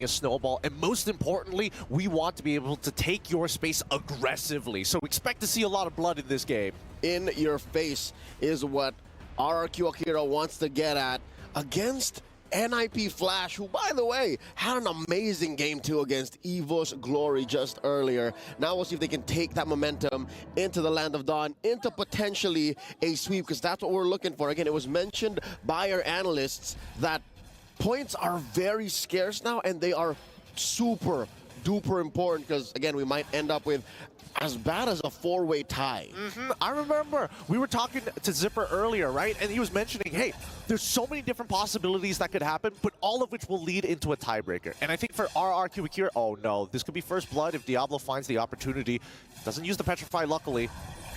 a snowball, and most importantly, we want to be able to take your space aggressively. So expect to see a lot of blood in this game. In your face is what RRQ Akira wants to get at against NIP Flash, who, by the way, had an amazing game too against Evo's Glory just earlier. Now we'll see if they can take that momentum into the Land of Dawn, into potentially a sweep, because that's what we're looking for. Again, it was mentioned by our analysts that points are very scarce now, and they are super duper important, because again, we might end up with as bad as a four-way tie. I remember we were talking to Zipper earlier, right? And he was mentioning, hey, there's so many different possibilities that could happen, but all of which will lead into a tiebreaker. And I think for RRQ Akira, oh no, this could be first blood if Diablo finds the opportunity. Doesn't use the Petrify, luckily.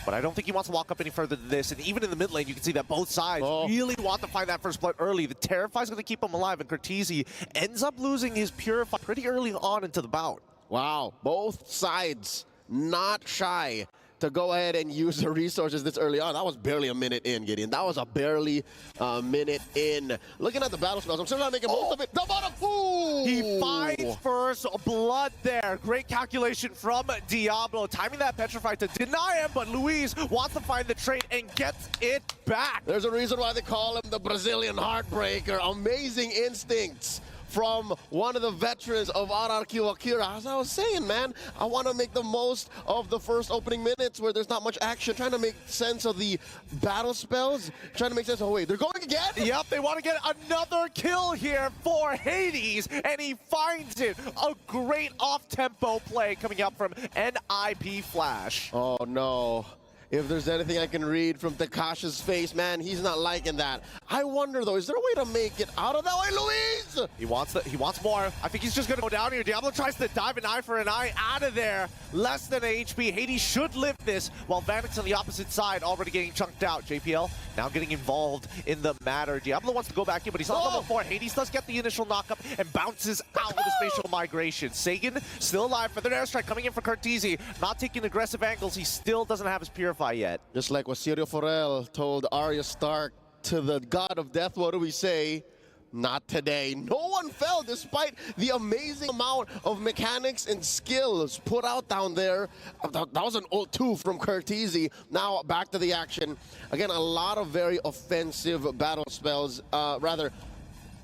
But I don't think he wants to walk up any further than this. And even in the mid lane, you can see that both sides really want to find that first blood early. The Terrify's going to keep him alive, and Cortese ends up losing his Purify pretty early on into the bout. Wow, both sides not shy to go ahead and use the resources this early on. That was barely a minute in, Gideon. That was a barely minute in. Looking at the battle spells, I'm still not making most of it. The bottom, ooh! He finds first blood there. Great calculation from Diablo. Timing that Petrify to deny him, but Luis wants to find the trade and gets it back. There's a reason why they call him the Brazilian Heartbreaker. Amazing instincts from one of the veterans of RRQ Akira. As I was saying, man, I want to make the most of the first opening minutes where there's not much action, trying to make sense of the battle spells, trying to make sense of, oh wait, they're going again? Yep, they want to get another kill here for Hades, and he finds it. A great off-tempo play coming up from NIP Flash. Oh no. If there's anything I can read from Takashi's face, man, he's not liking that. I wonder, though, is there a way to make it out of that way, Luis? He wants more. I think he's just going to go down here. Diablo tries to dive an eye for an eye out of there. Less than an HP. Hades should live this, while Vanix on the opposite side already getting chunked out. JPL now getting involved in the matter. Diablo wants to go back in, but he's on level 4. Hades does get the initial knockup and bounces out with the spatial migration. Sagan still alive for the airstrike coming in for Cortese. Not taking aggressive angles. He still doesn't have his Purify yet. Just like what Sirio Forel told Arya Stark to the god of death, what do we say? Not today. No one fell despite the amazing amount of mechanics and skills put out down there. That was an ult 2 from Cortese. Now back to the action. Again, a lot of very offensive battle spells, rather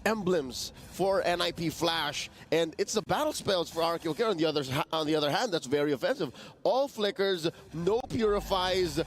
emblems for NIP Flash, and it's the battle spells for RRQ Akira on the other hand that's very offensive. All flickers, no purifies.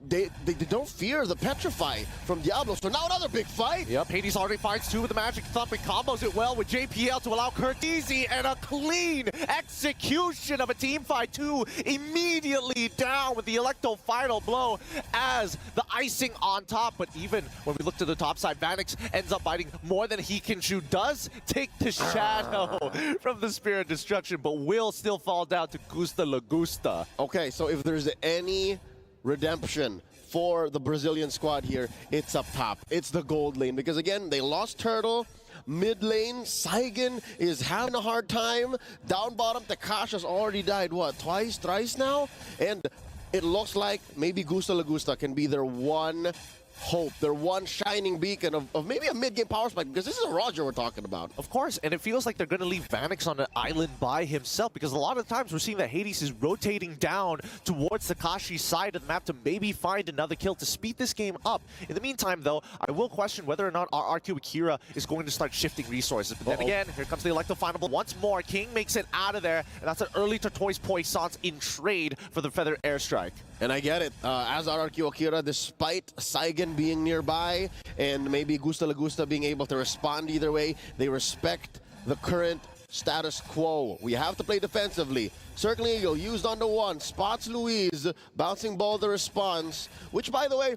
They don't fear the Petrify from Diablo, so now another big fight. Yep, Hades already finds 2 with the Magic Thump and combos it well with JPL to allow Cortese, and a clean execution of a team fight. 2 immediately down with the Electo final blow as the icing on top. But even when we look to the top side, Vanix ends up biting more than he can chew. Does take the shadow from the Spear of Destruction, but will still fall down to Gusta La Gusta. Okay, so if there's any redemption for the Brazilian squad here, it's up top. It's the gold lane, because again, they lost Turtle. Mid lane, Saigon is having a hard time. Down bottom, Takashi's already died, what, twice, thrice now? And it looks like maybe Gusta La Gusta can be their one hope, their one shining beacon of maybe a mid-game power spike, because this is a Roger we're talking about. Of course, and it feels like they're going to leave Vanix on an island by himself, because a lot of times we're seeing that Hades is rotating down towards Takashi's side of the map to maybe find another kill to speed this game up. In the meantime, though, I will question whether or not RRQ Akira is going to start shifting resources. But then again, here comes the Electo Final. Once more, King makes it out of there, and that's an early Tortoise Poissons in trade for the Feather Airstrike. And I get it. As RRQ Akira, despite Saigon being nearby and maybe Gusta La Gusta being able to respond either way, they respect the current status quo. We have to play defensively. Circling Eagle used on the 1, spots Luis, bouncing ball the response, which, by the way,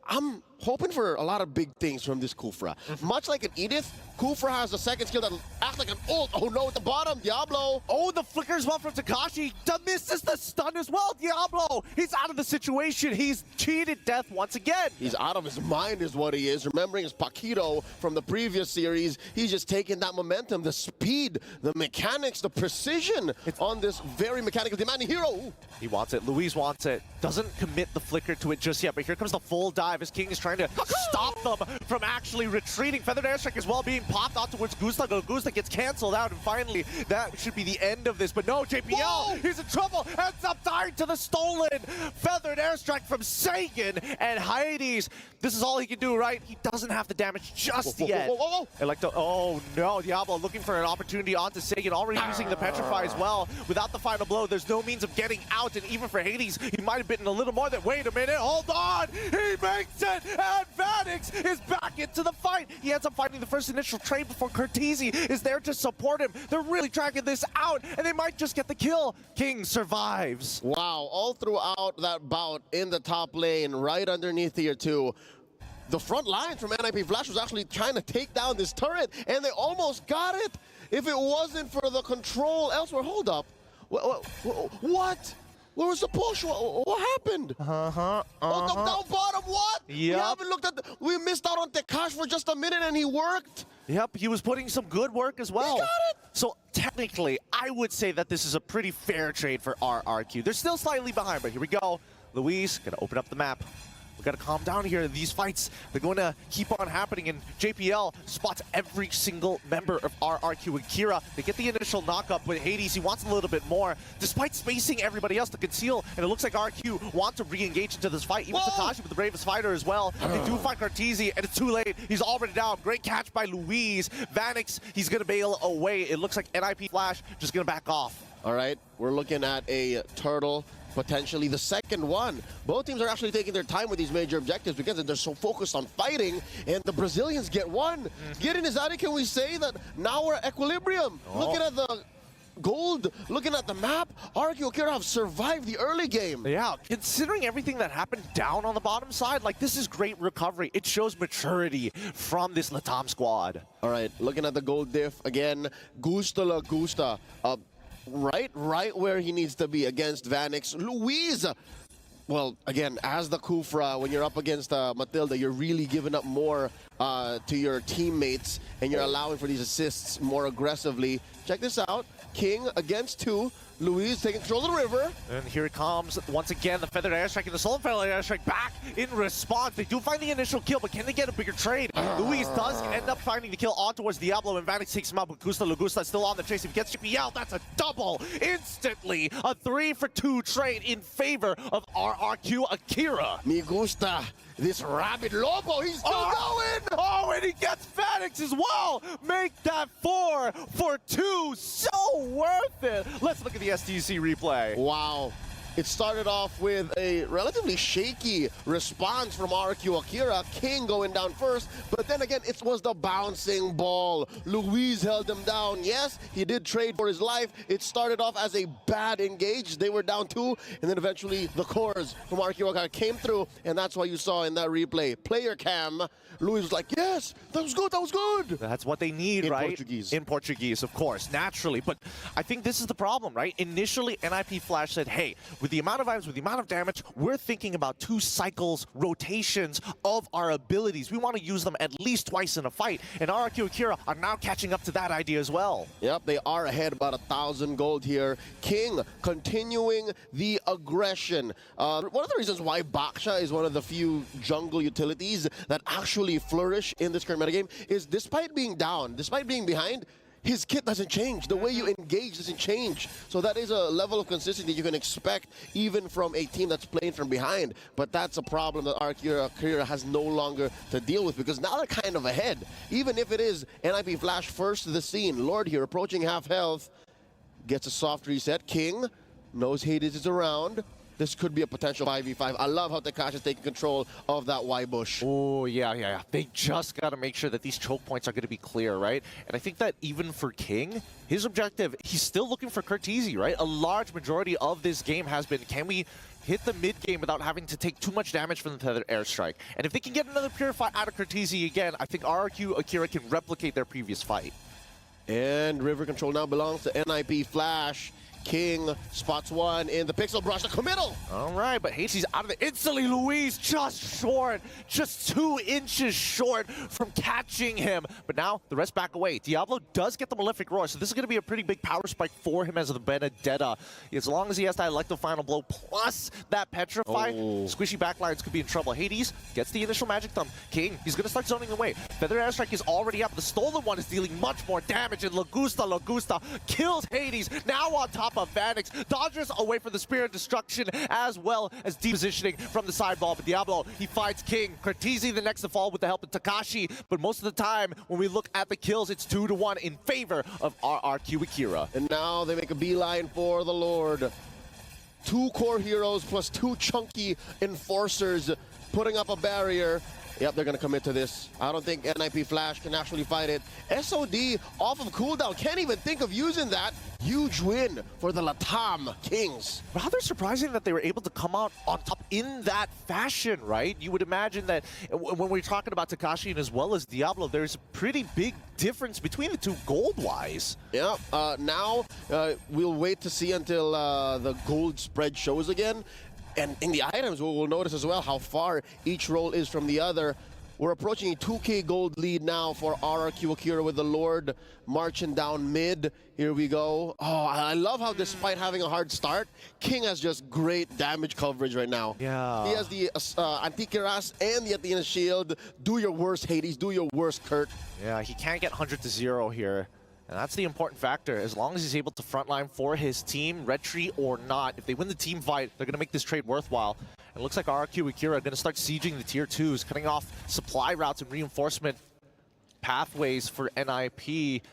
I'm hoping for a lot of big things from this Kufra. Much like an Edith, Kufra has a second skill that acts like an ult. Oh no, at the bottom, Diablo. Oh, the flicker as well from Takashi. Misses the stun as well, Diablo. He's out of the situation. He's cheated death once again. He's out of his mind is what he is. Remembering his Paquito from the previous series, he's just taking that momentum, the speed, the mechanics, the precision on this very mechanical demanding hero. He wants it. Luis wants it. Doesn't commit the flicker to it just yet, but here comes the full dive as King is trying trying to stop them from actually retreating. Feathered Airstrike as well being popped out towards Gusta. Gusta gets canceled out, and finally that should be the end of this. But no, JPL, whoa, he's in trouble, ends up dying to the stolen Feathered Airstrike from Sagan and Hades. This is all he can do, right? He doesn't have the damage just yet. Oh no, Diablo looking for an opportunity onto Sagan, already using the Petrify as well. Without the final blow, there's no means of getting out, and even for Hades, he might have bitten a little more than, wait a minute, hold on! He makes it, and Vanix is back into the fight! He ends up finding the first initial trade before Cortese is there to support him. They're really tracking this out, and they might just get the kill. King survives. Wow, all throughout that bout in the top lane, right underneath tier 2, the front line from NIP Flash was actually trying to take down this turret, and they almost got it. If it wasn't for the control elsewhere, hold up. What? Where was the push? What happened? Oh, down bottom, what? Yep. We haven't looked at we missed out on Tekash for just a minute, and he worked. Yep, he was putting some good work as well. He got it. So technically, I would say that this is a pretty fair trade for RRQ. They're still slightly behind, but here we go. Luis gonna open up the map. We gotta calm down here. These fights, they're going to keep on happening, and JPL spots every single member of RRQ Akira. They get the initial knock-up with Hades. He wants a little bit more, despite spacing everybody else to conceal, and it looks like RRQ want to re-engage into this fight. Even Takashi with the bravest fighter as well. They do find Cortese, and it's too late. He's already down. Great catch by Luis. Vanix, he's gonna bail away. It looks like NIP Flash just gonna back off. All right, we're looking at a turtle, potentially the second one. Both teams are actually taking their time with these major objectives because they're so focused on fighting, and the Brazilians get one. Getting this out, can we say that now we're at equilibrium? Looking at the gold, looking at the map, RRQ Akira have survived the early game. Yeah, considering everything that happened down on the bottom side, like, this is great recovery. It shows maturity from this Latam squad. All right, looking at the gold diff again, Gusta La Gusta. Right where he needs to be against Vanix. Luis, well, again, as the Kufra, when you're up against Matilda, you're really giving up more to your teammates, and you're allowing for these assists more aggressively. Check this out. King against 2. Luis taking control of the river. And here it comes once again, the Feathered Airstrike and the Soul Feathered Airstrike back in response. They do find the initial kill, but can they get a bigger trade? Luis does end up finding the kill on towards Diablo, and Vanix takes him out, but Gusta Lagusta is still on the chase. If he gets JPL, that's a double instantly. A 3-for-2 trade in favor of RRQ Akira. Me gusta this rabid Lobo. He's still going. Oh, and he gets Vanix as well. Make that 4-for-2. So worth it. Let's look at the STC replay. Wow. It started off with a relatively shaky response from RRQ Akira. King going down first, but then again, it was the bouncing ball. Luis held him down. Yes, he did trade for his life. It started off as a bad engage. They were down 2, and then eventually the cores from RRQ Akira came through, and that's what you saw in that replay. Player cam, Luis was like, yes, that was good, that was good. That's what they need, in right? Portuguese. In Portuguese, of course, naturally. But I think this is the problem, right? Initially, NIP Flash said, hey, with the amount of items, with the amount of damage, we're thinking about 2 cycles, rotations of our abilities. We want to use them at least twice in a fight. And RRQ Akira are now catching up to that idea as well. Yep, they are ahead about 1,000 gold here. King continuing the aggression. One of the reasons why Baksha is one of the few jungle utilities that actually flourish in this current metagame is despite being down, despite being behind, his kit doesn't change. The way you engage doesn't change. So that is a level of consistency you can expect even from a team that's playing from behind. But that's a problem that RRQ Akira has no longer to deal with, because now they're kind of ahead. Even if it is NIP Flash first to the scene, Lord here approaching half health, gets a soft reset. King knows Hades is around. This could be a potential 5v5. I love how Tekashi is taking control of that Y bush. Oh, yeah. They just got to make sure that these choke points are going to be clear, right? And I think that even for King, his objective, he's still looking for Cortese, right? A large majority of this game has been, can we hit the mid game without having to take too much damage from the Feathered Airstrike? And if they can get another Purify out of Cortese again, I think RRQ Akira can replicate their previous fight. And river control now belongs to NIP Flash. King spots one in the pixel brush, the committal. All right, but Hades out of it instantly. Luis just short, just 2 inches short from catching him. But now the rest back away. Diablo does get the Malefic Roar, so this is going to be a pretty big power spike for him as the Benedetta. As long as he has that Electro Final Blow plus that Petrify, squishy backlines could be in trouble. Hades gets the initial Magic Thumb. King, he's going to start zoning away. Feather Airstrike is already up. The Stolen One is dealing much more damage, and Lagusta kills Hades. Now on top of Vanix, dodges away from the Spear of Destruction, as well as deep positioning from the sideball. But Diablo, he finds King. Cortese the next to fall with the help of Takashi, but most of the time, when we look at the kills, it's 2-1 in favor of RRQ Akira. And now they make a beeline for the Lord. 2 core heroes plus 2 chunky enforcers putting up a barrier. Yep, they're going to commit to this. I don't think NIP Flash can actually fight it. SOD off of cooldown. Can't even think of using that. Huge win for the Latam Kings. Rather surprising that they were able to come out on top in that fashion, right? You would imagine that when we're talking about Takashi and as well as Diablo, there's a pretty big difference between the two gold-wise. Yeah, now we'll wait to see until the gold spread shows again. And in the items, we'll notice as well how far each role is from the other. We're approaching a 2K gold lead now for RRQ Akira with the Lord marching down mid. Here we go. Oh, I love how despite having a hard start, King has just great damage coverage right now. Yeah. He has the Antikiras and the Athena Shield. Do your worst, Hades. Do your worst, Kurt. Yeah, he can't get 100-0 here. And that's the important factor. As long as he's able to frontline for his team, red tree or not, if they win the team fight, they're going to make this trade worthwhile. And it looks like RRQ Akira are going to start sieging the tier 2s, cutting off supply routes and reinforcement pathways for NIP.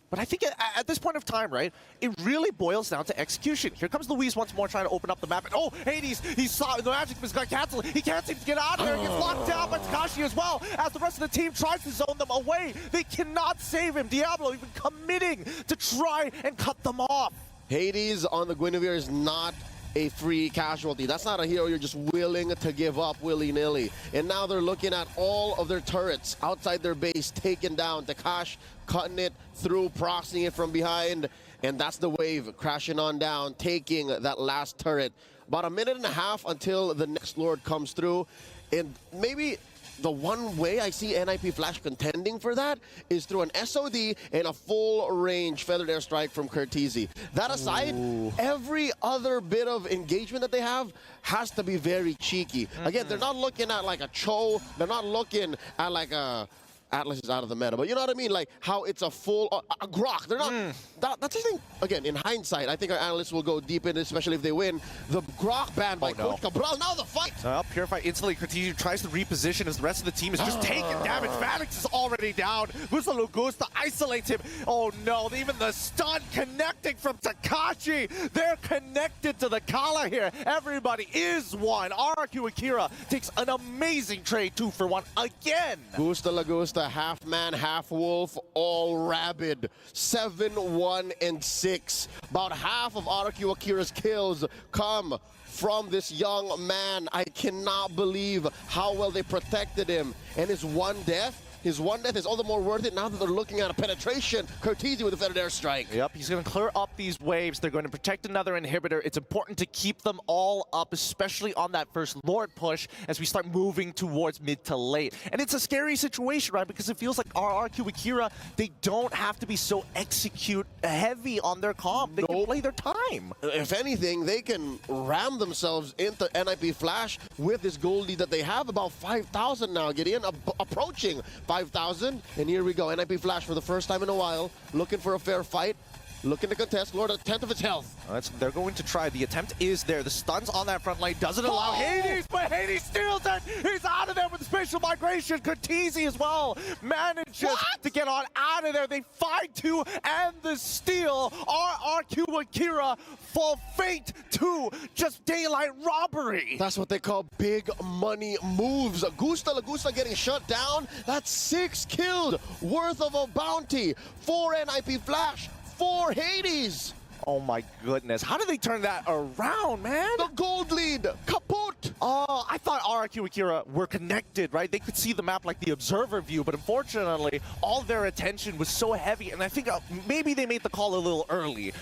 But I think at this point of time, right, it really boils down to execution. Here comes Luis once more trying to open up the map. And oh, Hades, he saw the Magic has got canceled. He can't seem to get out of there. He gets locked down by Takashi as well, as the rest of the team tries to zone them away. They cannot save him. Diablo even committing to try and cut them off. Hades on the Guinevere is not a free casualty. That's not a hero you're just willing to give up willy-nilly. And now they're looking at all of their turrets outside their base taken down. Takash cutting it through, proxying it from behind, and that's the wave crashing on down, taking that last turret. About a minute and a half until the next Lord comes through, and maybe the one way I see NIP Flash contending for that is through an SOD and a full-range Feathered Airstrike from Cortese. That aside, every other bit of engagement that they have has to be very cheeky. Again, they're not looking at like a Cho, they're not looking at like a Atlas is out of the meta, but you know what I mean? Like how it's a full, a Grok. They're not, that's the thing, again, in hindsight, I think our analysts will go deep in it, especially if they win. The Grok ban by Coach Cabral, now the fight! Purify instantly, Cortese tries to reposition as the rest of the team is just taking damage. Vanix is already down. Lugusta isolates him. Oh no, even the stun connecting from Takashi. They're connected to the Kala here. Everybody is one. RRQ Akira takes an amazing trade 2-for-1 again. Gusta Lagusta, half man, half wolf, all rabid. 7-1-6. About half of RRQ Akira's kills come from this young man. I cannot believe how well they protected him. And his one death is all the more worth it now that they're looking at a penetration. Cortese with a Feathered Airstrike. Yep, he's going to clear up these waves. They're going to protect another inhibitor. It's important to keep them all up, especially on that first Lord push as we start moving towards mid to late. And it's a scary situation, right? Because it feels like RRQ Akira, they don't have to be so execute heavy on their comp. They can play their time. If anything, they can ram themselves into NIP Flash with this gold lead that they have. About 5,000 now, Gideon, approaching 5,000, and here we go. NIP Flash for the first time in a while, looking for a fair fight, looking to contest. Lord, a tenth of its health. They're going to try. The attempt is there. The stuns on that front line doesn't allow Hades, but Hades steals it. He's out of there with the spatial migration. Cortese as well manages to get on out of there. They find 2 and the steal. RRQ Akira fall fate to just daylight robbery. That's what they call big money moves. Gusta Lagusta getting shut down. That's 6 killed worth of a bounty for NIP Flash. For Hades. Oh my goodness. How did they turn that around, man? The gold lead. Kaput. Oh, I thought RRQ Akira were connected, right? They could see the map like the observer view, but unfortunately, all their attention was so heavy, and I think maybe they made the call a little early.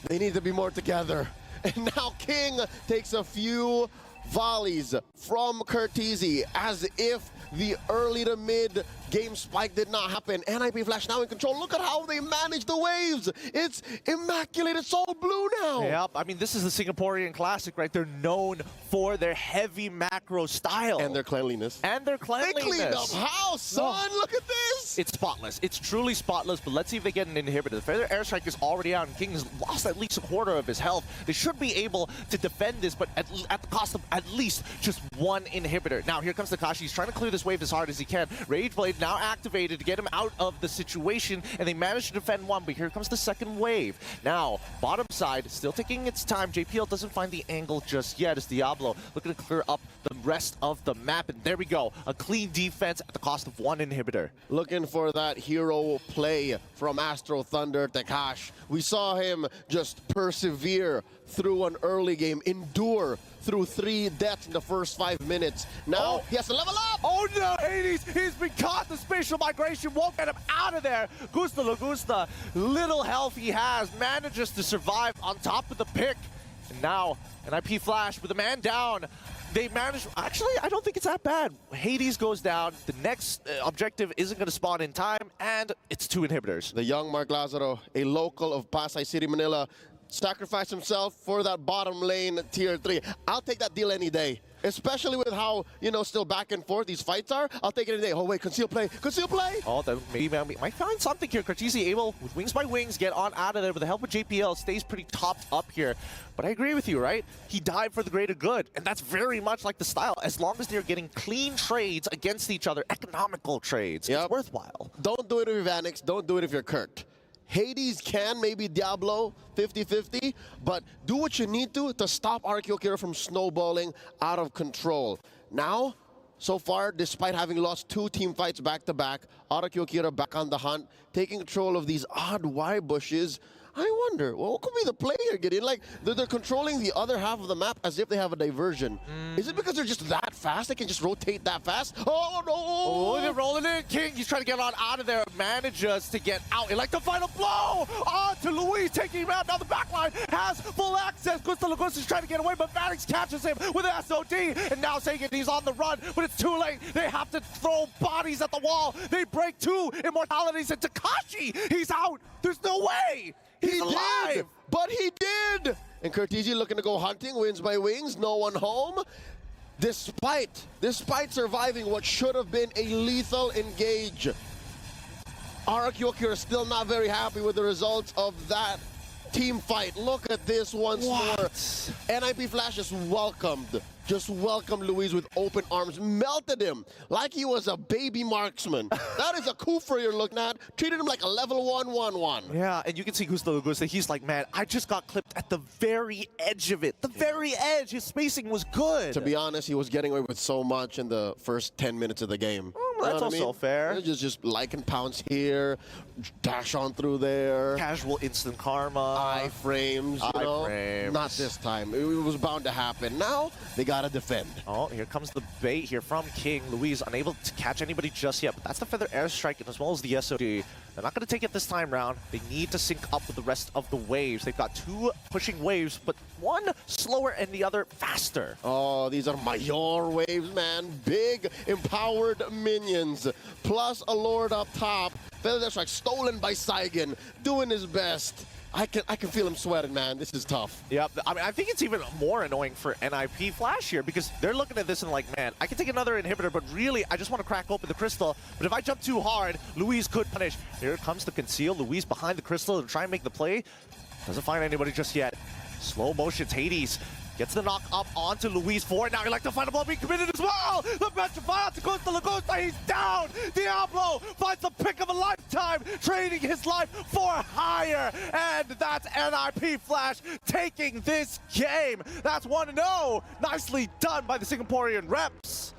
They need to be more together. And now King takes a few volleys from Curtizi as if the early to mid game spike did not happen. NIP Flash now in control. Look at how they manage the waves. It's immaculate. It's all blue now. Yep. I mean, this is the Singaporean classic, right? They're known for their heavy macro style. And their cleanliness. They cleaned up house, son. Look at this. It's spotless. It's truly spotless, but let's see if they get an inhibitor. The Feather Airstrike is already out, and King has lost at least a quarter of his health. They should be able to defend this, but at the cost of at least just one inhibitor. Now, here comes Takashi. He's trying to clear this wave as hard as he can. Rage Blade now activated to get him out of the situation, and they managed to defend one, but here comes the second wave. Now, bottom side, still taking its time. JPL doesn't find the angle just yet as Diablo looking to clear up the rest of the map, and there we go. A clean defense at the cost of one inhibitor. Looking for that hero play from Astro Thunder Takash. We saw him just persevere through an early game, endure through 3 deaths in the first 5 minutes. Now he has to level up! Oh no, Hades! He's been caught! The spatial migration won't get him out of there! Gusta Lagusta, little health he has, manages to survive on top of the pick. And now, NIP Flash with a man down. They managed, actually, I don't think it's that bad. Hades goes down, the next objective isn't going to spawn in time, and it's 2 inhibitors. The young Mark Lazaro, a local of Pasay City, Manila, sacrificed himself for that bottom lane tier 3. I'll take that deal any day. Especially with how, you know, still back and forth these fights are. I'll take it any day. Oh, wait, conceal play. Conceal play! Oh, then maybe I might find something here. Curtizi able, with Wings by Wings, get on out of there with the help of JPL. Stays pretty topped up here. But I agree with you, right? He died for the greater good. And that's very much like the style. As long as they're getting clean trades against each other, economical trades, it's worthwhile. Don't do it if you're Vanix. Don't do it if you're Kurt. Hades can, maybe Diablo, 50-50, but do what you need to stop RRQ Akira from snowballing out of control. Now, so far, despite having lost 2 team fights back-to-back, RRQ Akira back on the hunt, taking control of these odd Y bushes. I wonder, well, what could be the play here, Gideon? Like, they're controlling the other half of the map as if they have a diversion. Is it because they're just that fast? They can just rotate that fast? Oh, no! Oh, they're rolling in. King, he's trying to get on out of there. Manages to get out. Like the final blow! On to Luis, taking him out. Now the backline has full access. Gusta Lagusta's trying to get away, but Vanix catches him with an SOD. And now saying he's on the run, but it's too late. They have to throw bodies at the wall. They break 2 immortalities, and Takashi, he's out. There's no way. He's alive! Did, but he did! And Curtizi looking to go hunting, wins by Wings, no one home. Despite surviving what should have been a lethal engage, RRQ Akira is still not very happy with the results of that team fight. Look at this once more. NIP Flash just welcomed Luis with open arms, melted him like he was a baby marksman. That is a Kufa you're looking at. Treated him like a level 1-1-1. Yeah, and you can see Gusta Lagusta, he's like, man, I just got clipped at the very edge of it. The very edge. His spacing was good. To be honest, he was getting away with so much in the first 10 minutes of the game. That's also fair. Just like and pounce here, dash on through there. Casual instant karma. Iframes, you know. Not this time. It was bound to happen. Now, they gotta defend. Oh, here comes the bait here from King. Luis unable to catch anybody just yet, but that's the Feather Airstrike as well as the SOD. They're not going to take it this time round. They need to sync up with the rest of the waves. They've got 2 pushing waves, but one slower and the other faster. Oh, these are Mayor waves, man. Big, empowered minions. Plus a Lord up top. Feather Airstrike stolen by Saigon, doing his best. I can feel him sweating, man. This is tough. Yep. I mean, I think it's even more annoying for NIP Flash here because they're looking at this and like, man, I can take another inhibitor, but really, I just want to crack open the crystal. But if I jump too hard, Luis could punish. Here comes the conceal. Luis behind the crystal and try and make the play. Doesn't find anybody just yet. Slow motions. Hades gets the knock up onto Luis for it. Now he like the final blow being committed as well. The petrify out to Gusta Lagusta. He's down. Diablo finds the pick of a lifetime, trading his life for higher. And that's NIP Flash taking this game. That's 1-0. Nicely done by the Singaporean reps.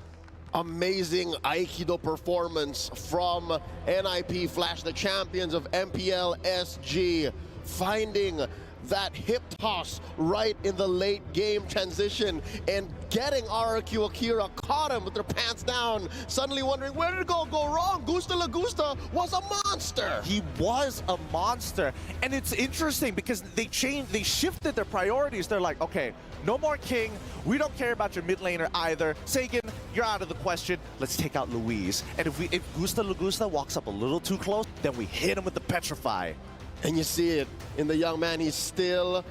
Amazing Aikido performance from NIP Flash, the champions of MPL SG. finding that hip toss right in the late game transition and getting RRQ Akira caught him with their pants down, suddenly wondering where did it go wrong. Gusta Lagusta was a monster. He was a monster. And it's interesting because they shifted their priorities. They're like, okay, no more King. We don't care about your mid laner either. Sagan, you're out of the question. Let's take out Luis. And if Gusta Lagusta walks up a little too close, then we hit him with the Petrify. And you see it in the young man. He's still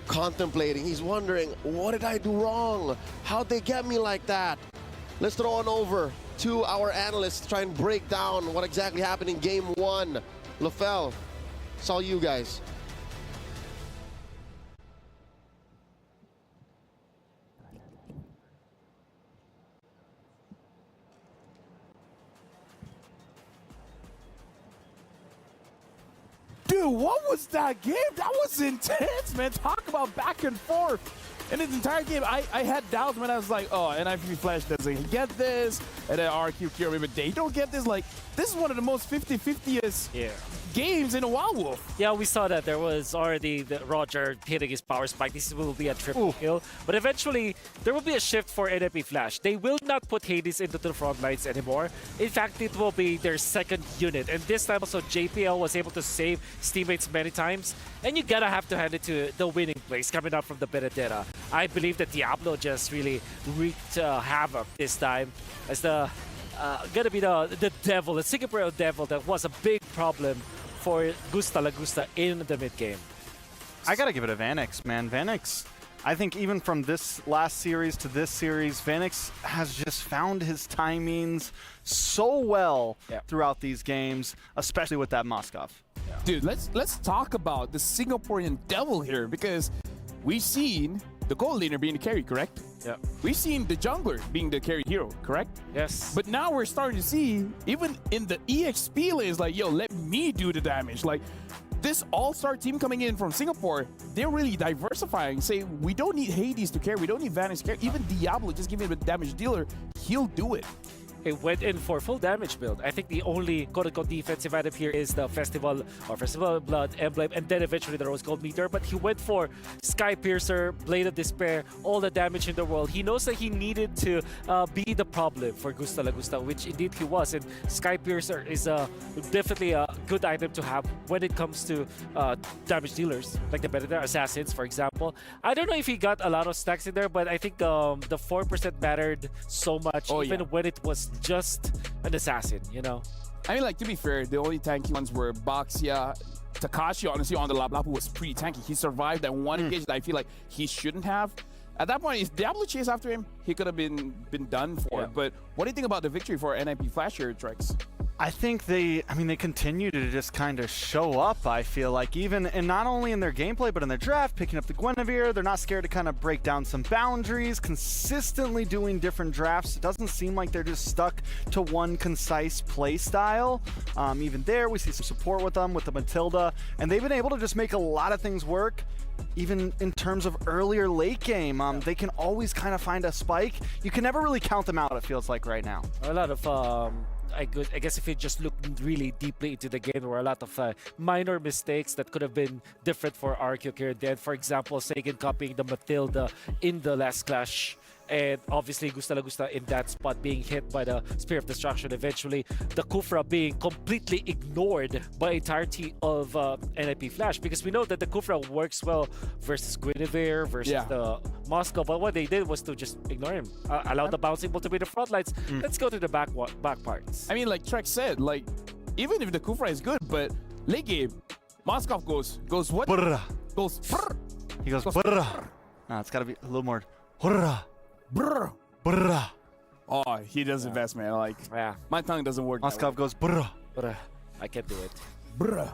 contemplating. He's wondering, what did I do wrong? How'd they get me like that? Let's throw on over to our analysts to try and break down what exactly happened in game one. LaFell, it's all you guys. Dude, what was that game? That was intense, man. Talk about back and forth. And this entire game, I had doubts when I was like, oh, NIP Flash doesn't get this, and then RRQ Akira, but they don't get this. Like, this is one of the most 50-50est games in a Wild Wolf. Yeah, we saw that. There was already the Roger hitting his power spike. This will be a triple kill. But eventually, there will be a shift for NIP Flash. They will not put Hades into the front lines anymore. In fact, it will be their second unit. And this time also, JPL was able to save his teammates many times. And you gotta have to hand it to the winning plays coming up from the Benedetta. I believe that Diablo just really wreaked havoc this time as the gonna be the devil, the Singapore devil that was a big problem for Gusta Lagusta in the mid game. I gotta give it to Vanix, man. Vanix, I think even from this last series to this series, Vanix has just found his timings so well throughout these games, especially with that Moskov. Dude, let's talk about the Singaporean devil here, because we've seen the gold laner being the carry, correct? Yeah. We've seen the jungler being the carry hero, correct? Yes. But now we're starting to see, even in the EXP lanes, like, yo, let me do the damage. Like, this all-star team coming in from Singapore, they're really diversifying, saying, we don't need Hades to carry, we don't need Vanix to carry. Even Diablo, just give him a damage dealer, he'll do it. He went in for full damage build. I think the only quote-unquote defensive item here is the Festival of Blood emblem, and then eventually the Rose Gold Meteor. But he went for Sky Piercer, Blade of Despair, all the damage in the world. He knows that he needed to be the problem for Gusta Lagusta, which indeed he was. And Sky Piercer is definitely a good item to have when it comes to damage dealers, like the Benedetta Assassins, for example. I don't know if he got a lot of stacks in there, but I think the 4% mattered so much, even when it was just an assassin, you know? I mean, like, to be fair, the only tanky ones were Baxia. Takashi, honestly, on the Lapu was pretty tanky. He survived that one engage that I feel like he shouldn't have. At that point, if Diablo chased after him, he could have been done for. But what do you think about the victory for NIP Flash here, Trex? I think they continue to just kind of show up, I feel like, even, and not only in their gameplay, but in their draft, picking up the Guinevere. They're not scared to kind of break down some boundaries, consistently doing different drafts. It doesn't seem like they're just stuck to one concise play style. Even there, we see some support with them, with the Matilda, and they've been able to just make a lot of things work. Even in terms of earlier late game, they can always kind of find a spike. You can never really count them out, it feels like, right now. A lot of I guess if you just look really deeply into the game, there were a lot of minor mistakes that could have been different for RRQ Akira then. For example, Sagan copying the Matilda in the last clash, and obviously Gusta Lagusta in that spot being hit by the Spear of Destruction. Eventually, the Kufra being completely ignored by entirety of NIP Flash, because we know that the Kufra works well versus Guinevere, versus the Moscow, but what they did was to just ignore him. Allow the bouncing ball to be the front lights. Let's go to the back parts. I mean, like Trex said, like, even if the Kufra is good, but late game, Moskov goes what? Brrr. Goes brrr. He goes brrr. No, it's got to be a little more brrr. Brrr. Brrr. Oh, he does invest, man. Like, my tongue doesn't work. Moskov goes brrr. Brr. I can't do it. Brrr.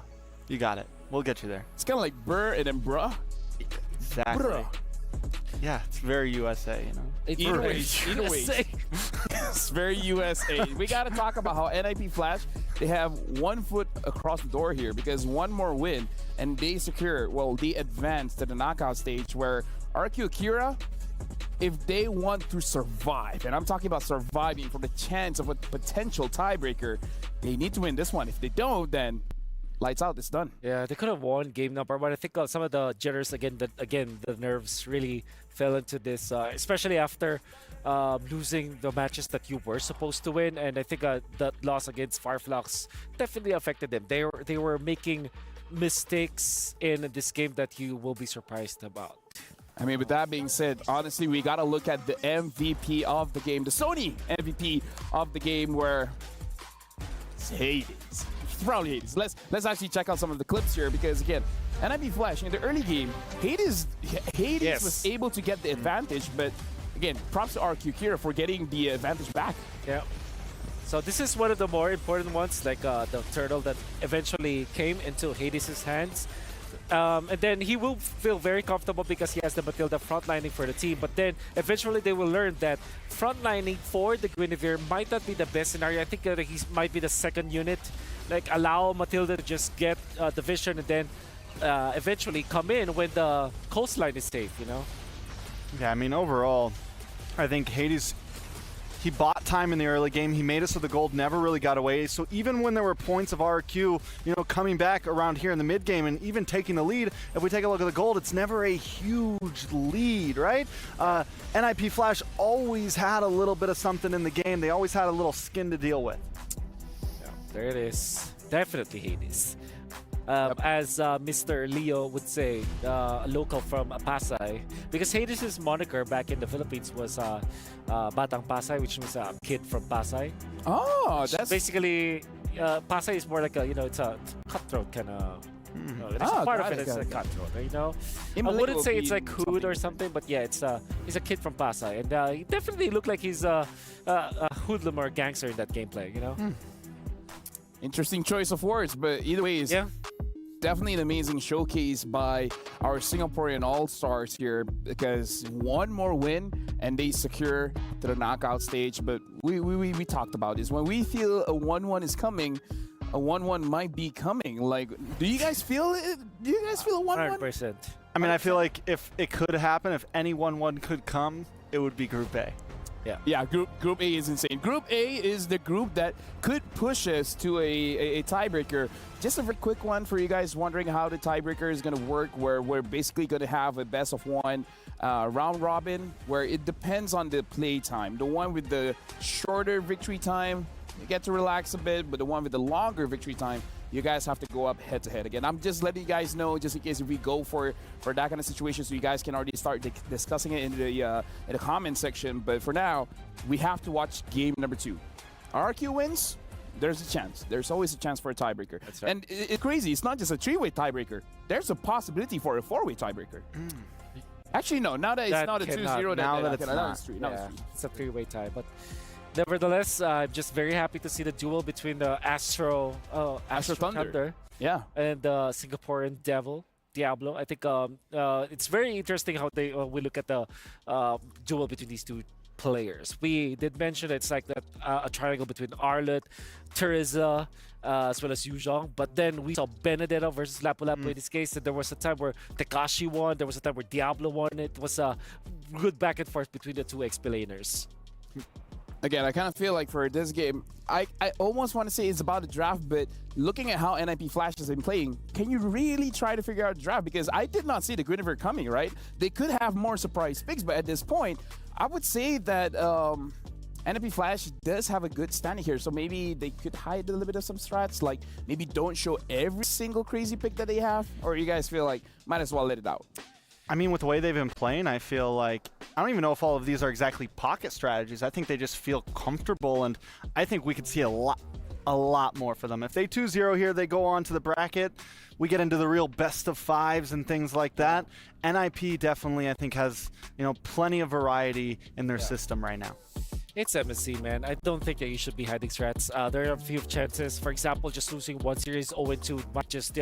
You got it. We'll get you there. It's kind of like brr and then bruh. Exactly. Brrr. Yeah, it's very USA, you know? Either way. It's very USA. We got to talk about how NIP Flash, they have 1 foot across the door here, because one more win and they secure, they advance to the knockout stage, where RRQ Akira, if they want to survive, and I'm talking about surviving for the chance of a potential tiebreaker, they need to win this one. If they don't, then lights out. It's done. Yeah, they could have won game number one. I think some of the jitters the nerves really fell into this, especially after losing the matches that you were supposed to win. And I think that loss against Farflux definitely affected them. They were making mistakes in this game that you will be surprised about. I mean, with that being said, honestly, we got to look at the MVP of the game, the Sony MVP of the game, where it's Hades. It's probably Hades. Let's actually check out some of the clips here, because again, NIP Flash in the early game, Hades Yes. was able to get the advantage, but again, props to RRQ Akira for getting the advantage back. Yeah. So this is one of the more important ones, like the turtle that eventually came into Hades' hands. And then he will feel very comfortable because he has the Matilda frontlining for the team. But then eventually they will learn that frontlining for the Guinevere might not be the best scenario. I think that he might be the second unit. Like, allow Matilda to just get the vision and then eventually come in when the coastline is safe, you know? Yeah, I mean, overall, I think Hades, he bought time in the early game. He made it so the gold never really got away. So even when there were points of RRQ, coming back around here in the mid game and even taking the lead, if we take a look at the gold, it's never a huge lead, right? NIP Flash always had a little bit of something in the game. They always had a little skin to deal with. Yeah, there it is. Definitely Hades. As Mr. Leo would say, a local from Pasay, because Hades' moniker back in the Philippines was Batang Pasay, which means a kid from Pasay. Oh, that's Basically, Pasay is more like it's a cutthroat kind of. Part of it is a cutthroat, you know. I wouldn't say it's like hood or something, but yeah, he's a kid from Pasay, and he definitely looked like he's a hoodlum or a gangster in that gameplay, you know. interesting choice of words, but either way, it's definitely an amazing showcase by our Singaporean All-Stars here, because one more win and they secure to the knockout stage. But we talked about this. When we feel a 1-1 is coming, a 1-1 might be coming. Like, do you guys feel it? Do you guys feel a 1-1? 100%. I mean, I feel like if it could happen, if any 1-1 could come, it would be Group A. Yeah, Group A is insane. Group A is the group that could push us to a tiebreaker. Just a very quick one for you guys wondering how the tiebreaker is going to work, where we're basically going to have a best of one round robin, where it depends on the play time. The one with the shorter victory time, you get to relax a bit, but the one with the longer victory time, you guys have to go up head-to-head again. I'm just letting you guys know, just in case if we go for that kind of situation, so you guys can already start discussing it in the comment section. But for now, we have to watch game number 2. RRQ wins, there's a chance. There's always a chance for a tiebreaker. That's right. And it's crazy. It's not just a 3-way tiebreaker. There's a possibility for a 4-way tiebreaker. Actually, no. Now that it's not a 2-0, now that it's not. it's 3. Now it's 3. It's a 3-way tie, but nevertheless, I'm just very happy to see the duel between the Astro Thunder Yeah. and the Singaporean Diablo. I think it's very interesting how we look at the duel between these two players. We did mention it's like that a triangle between Arlet, Teresa, as well as Yuzhong. But then we saw Benedetta versus Lapu-Lapu in this case. And there was a time where Tekashi won. There was a time where Diablo won. It was a good back and forth between the two XP-laners. Again, I kind of feel like for this game, I almost want to say it's about a draft, but looking at how NIP Flash has been playing, can you really try to figure out a draft? Because I did not see the Guinevere coming, right? They could have more surprise picks, but at this point, I would say that NIP Flash does have a good standing here, so maybe they could hide a little bit of some strats, like maybe don't show every single crazy pick that they have, or you guys feel like might as well let it out? I mean, with the way they've been playing, I feel like, I don't even know if all of these are exactly pocket strategies. I think they just feel comfortable, and I think we could see a lot more for them. If they 2-0 here, they go on to the bracket. We get into the real best of fives and things like that. NIP definitely, I think, has plenty of variety in their system right now. It's MSC, man. I don't think that you should be hiding strats. There are a few chances. For example, just losing one series 0-2 might just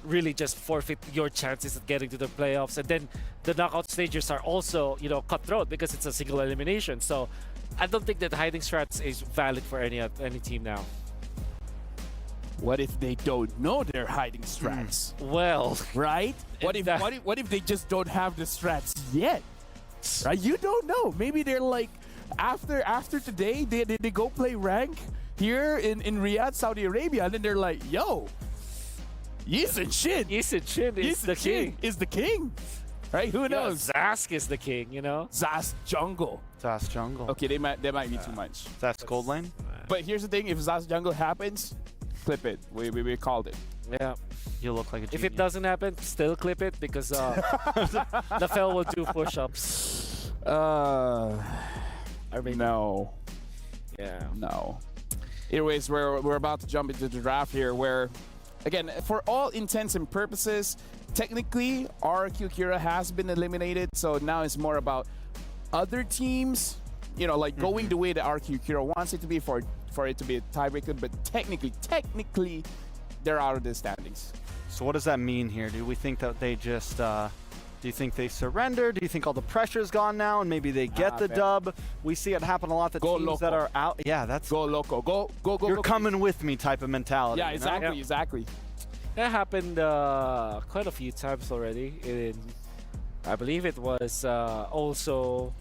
really just forfeit your chances at getting to the playoffs. And then the knockout stages are also, cutthroat because it's a single elimination. So I don't think that hiding strats is valid for any team now. What if they don't know they're hiding strats? Well, right? What if they just don't have the strats yet? Right? You don't know. Maybe they're like, after today, they go play rank here in Riyadh, Saudi Arabia, and then they're like, yo, Yisun Shin. Yisun Shin is the king. Is the king. Right? Who knows? Zask is the king, you know? Zas Jungle. Zas Jungle. Okay, they might be too much. That's Gold Lane. But here's the thing: if Zas Jungle happens, clip it. We called it. Yeah. You look like a genius. If it doesn't happen, still clip it because the fell will do push-ups. I mean, No. yeah. No. Anyways, we're about to jump into the draft here where, again, for all intents and purposes, technically, RRQ Akira has been eliminated. So now it's more about other teams, you know, like going the way that RRQ Akira wants it to be for it to be a tiebreaker. But technically, they're out of the standings. So what does that mean here? Do we think that they just, do you think they surrender? Do you think all the pressure's gone now and maybe they get the dub? We see it happen a lot, the Go teams that loco. are out. Yeah, that's, Go loco. Go. you're coming with me type of mentality. Yeah, you know? exactly, exactly. That happened quite a few times already. I believe it was also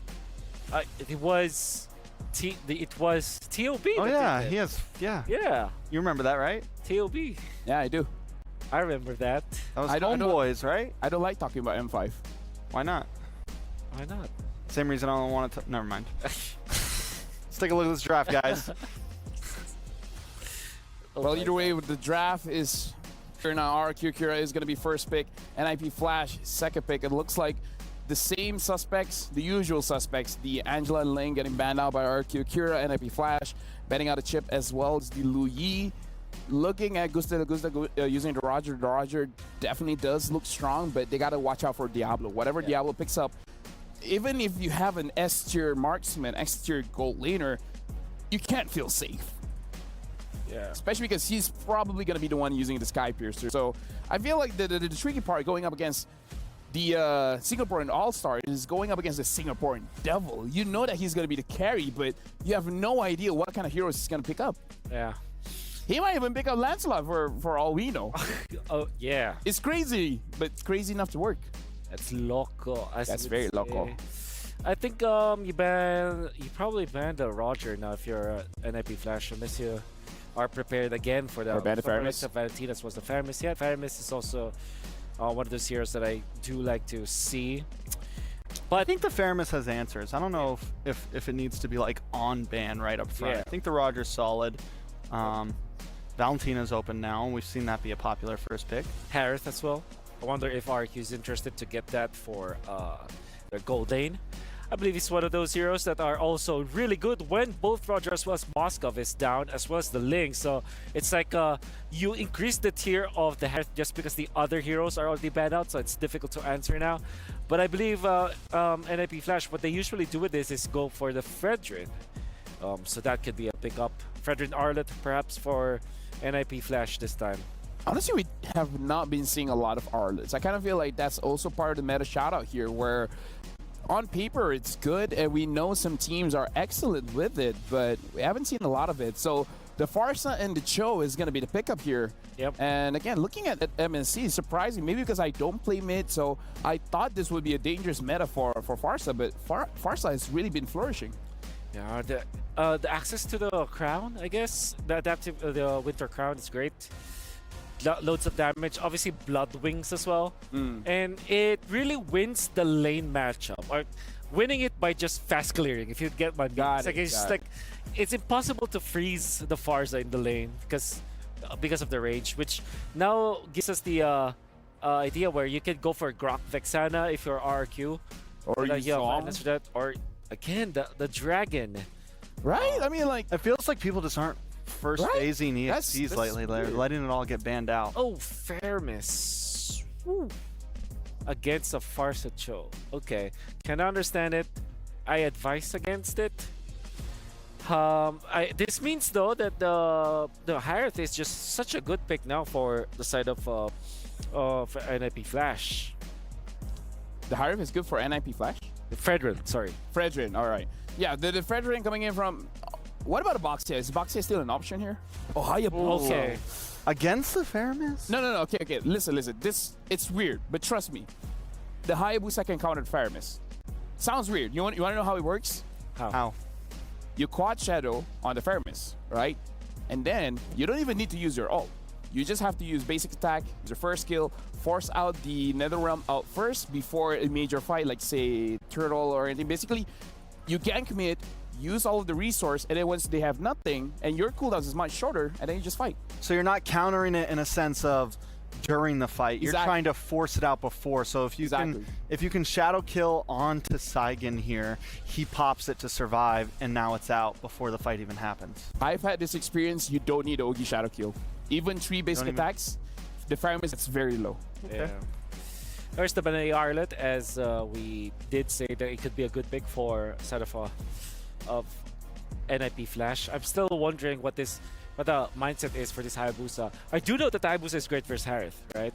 it was TOB. Oh yeah, he he has, yeah. Yeah, You remember that, right? TOB. Yeah, I do. I remember that. That was I don't- Homeboys, right? I don't like talking about M5. Why not? Why not? Same reason I don't want to. Never mind. Let's take a look at this draft, guys. Well, either way, the draft is sure now. RRQ Akira is going to be first pick. NIP Flash second pick. It looks like the same suspects, the usual suspects. The Angela and Lane getting banned out by RRQ Akira. NIP Flash banning out a chip as well as the Lu Yi. Looking at Gusta using the Roger. The Roger definitely does look strong, but they got to watch out for Diablo. Whatever Diablo picks up, even if you have an S-tier marksman, S-tier gold laner, you can't feel safe. Yeah. Especially because he's probably going to be the one using the Sky Piercer. So I feel like the tricky part going up against the Singaporean All-Star is going up against the Singaporean Devil. You know that he's going to be the carry, but you have no idea what kind of heroes he's going to pick up. Yeah. He might even pick up Lancelot for all we know. Oh yeah. It's crazy, but crazy enough to work. That's loco. as That's you would very say. loco. I think you probably ban the Roger now if you're NIP Flash unless you are prepared again for the Or ban the Faramis. of Valentinas was the Faramis. Yeah, Faramis is also one of those heroes that I do like to see. But I think the Faramis has answers. I don't know if it needs to be like on ban right up front. Yeah. I think the Roger's solid. Valentina's open now, and we've seen that be a popular first pick. Harith as well. I wonder if RQ is interested to get that for their gold lane. I believe he's one of those heroes that are also really good when both Roger as well as Moskov is down, as well as the Ling. So it's like you increase the tier of the Harith just because the other heroes are already banned out, so it's difficult to answer now. But I believe NIP Flash, what they usually do with this is go for the Fredrin. So that could be a pickup. Fredrin Arlet perhaps for NIP Flash this time. Honestly, we have not been seeing a lot of Arlets. I kind of feel like that's also part of the meta shoutout here, where on paper it's good and we know some teams are excellent with it, but we haven't seen a lot of it. So the Farsa and the Cho is going to be the pickup here. Yep. And again, looking at MSC is surprising, maybe because I don't play mid, so I thought this would be a dangerous meta for Farsa, but Farsa has really been flourishing. Yeah, the access to the crown, I guess, the adaptive, the winter crown is great. Loads of damage, obviously blood wings as well, and it really wins the lane matchup, or winning it by just fast clearing. If you get my meaning, it's just like it's impossible to freeze the Farsa in the lane because of the rage, which now gives us the idea where you can go for Grok Vexana if you're RRQ, Or you have Zom. madness for that, or again the dragon. Right? I mean, like, It feels like people just aren't first Right? phasing That's EXPs lately. They're weird. letting it all get banned out. Oh, Faramis. Woo. Against a Farsa Cho. Okay. Can understand it. I advise against it. This means though that the Harith is just such a good pick now for the side of NIP Flash. the Harif is good for NIP Flash. Fredrin, sorry. Fredrin, all right. Yeah, the Fredrin coming in from... What about a Boxia? Is Boxia still an option here? Oh, Hayabusa. Okay. Against the Faramis? No. Okay. Listen. It's weird, but trust me. The Hayabusa can counter Faramis. Sounds weird. You want to know how it works? How? You quad shadow on the Faramis, right? And then you don't even need to use your ult. You just have to use basic attack, use your first skill, force out the Netherrealm out first before a major fight, like say Turtle or anything. Basically, you can commit, use all of the resource, and then once they have nothing, and your cooldowns is much shorter, and then you just fight. So you're not countering it in a sense of during the fight. You're Exactly. trying to force it out before. So if you can shadow kill onto Saigon here, he pops it to survive, and now it's out before the fight even happens. I've had this experience. You don't need Ogi Shadow Kill. Even 3 basic attacks, the fireman is very low. Yeah. There's the Banana Arlet, as we did say that it could be a good pick for Sadafa of NIP Flash. I'm still wondering what the mindset is for this Hayabusa. I do know that Hayabusa is great versus Harith, right?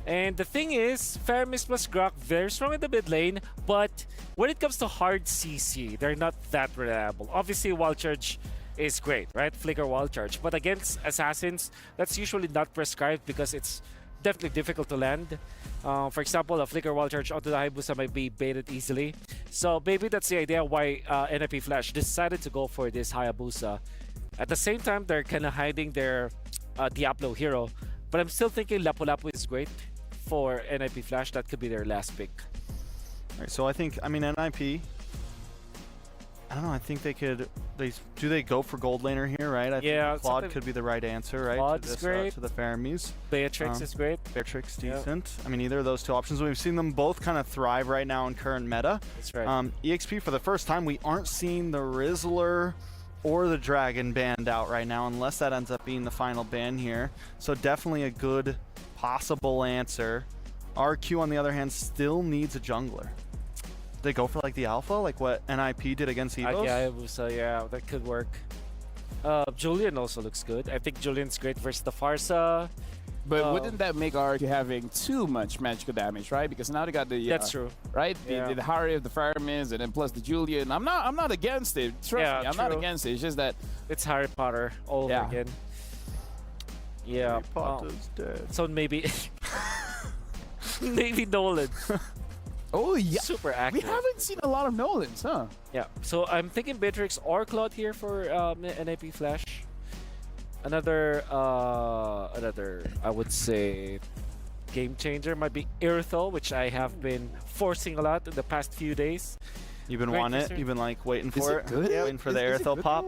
And the thing is, Faramis plus Grok, very strong in the mid lane, but when it comes to hard CC, they're not that reliable. Obviously, Wild Charge is great, right? Flicker Wild Charge. But against Assassins, that's usually not prescribed because it's definitely difficult to land. For example, a Flicker Wild Charge onto the Hayabusa might be baited easily. So maybe that's the idea why NIP Flash decided to go for this Hayabusa. At the same time, they're kind of hiding their Diablo hero. But I'm still thinking Lapu-Lapu is great for NIP Flash. That could be their last pick. All right, so I mean, NIP, I don't know, I think they could, do they go for gold laner here, right? I think Claude could be the right answer, right? Claude's great. To the Faramis. Beatrix is great. Beatrix, decent. I mean, either of those two options. We've seen them both kind of thrive right now in current meta. That's right. EXP, for the first time, we aren't seeing the Rizzler or the Dragon banned out right now, unless that ends up being the final ban here. So definitely a good possible answer. RQ, on the other hand, still needs a jungler. They go for like the alpha, like what NIP did against Evos? Hayabusa, yeah, that could work. Julian also looks good. I think Julian's great versus the Farsa. But wouldn't that make RRQ having too much magical damage, right? Because now they got the That's true. right? Yeah. The Harry, the Firemans, and then plus the Julian. I'm not against it. Trust me, I'm not true. against it. It's just that It's Harry Potter all over again. Yeah. Harry Potter's dead. So maybe maybe Nolan. oh yeah, Super we accurate. haven't seen a lot of Nolans, huh? Yeah. So I'm thinking Beatrix or Claude here for NIP Flash. Another I would say game changer might be Irithel, which I have been forcing a lot in the past few days. You've been Great wanting it? answer. You've been like waiting Is for it it? good? Yeah, waiting for the Is it Irithel good pop?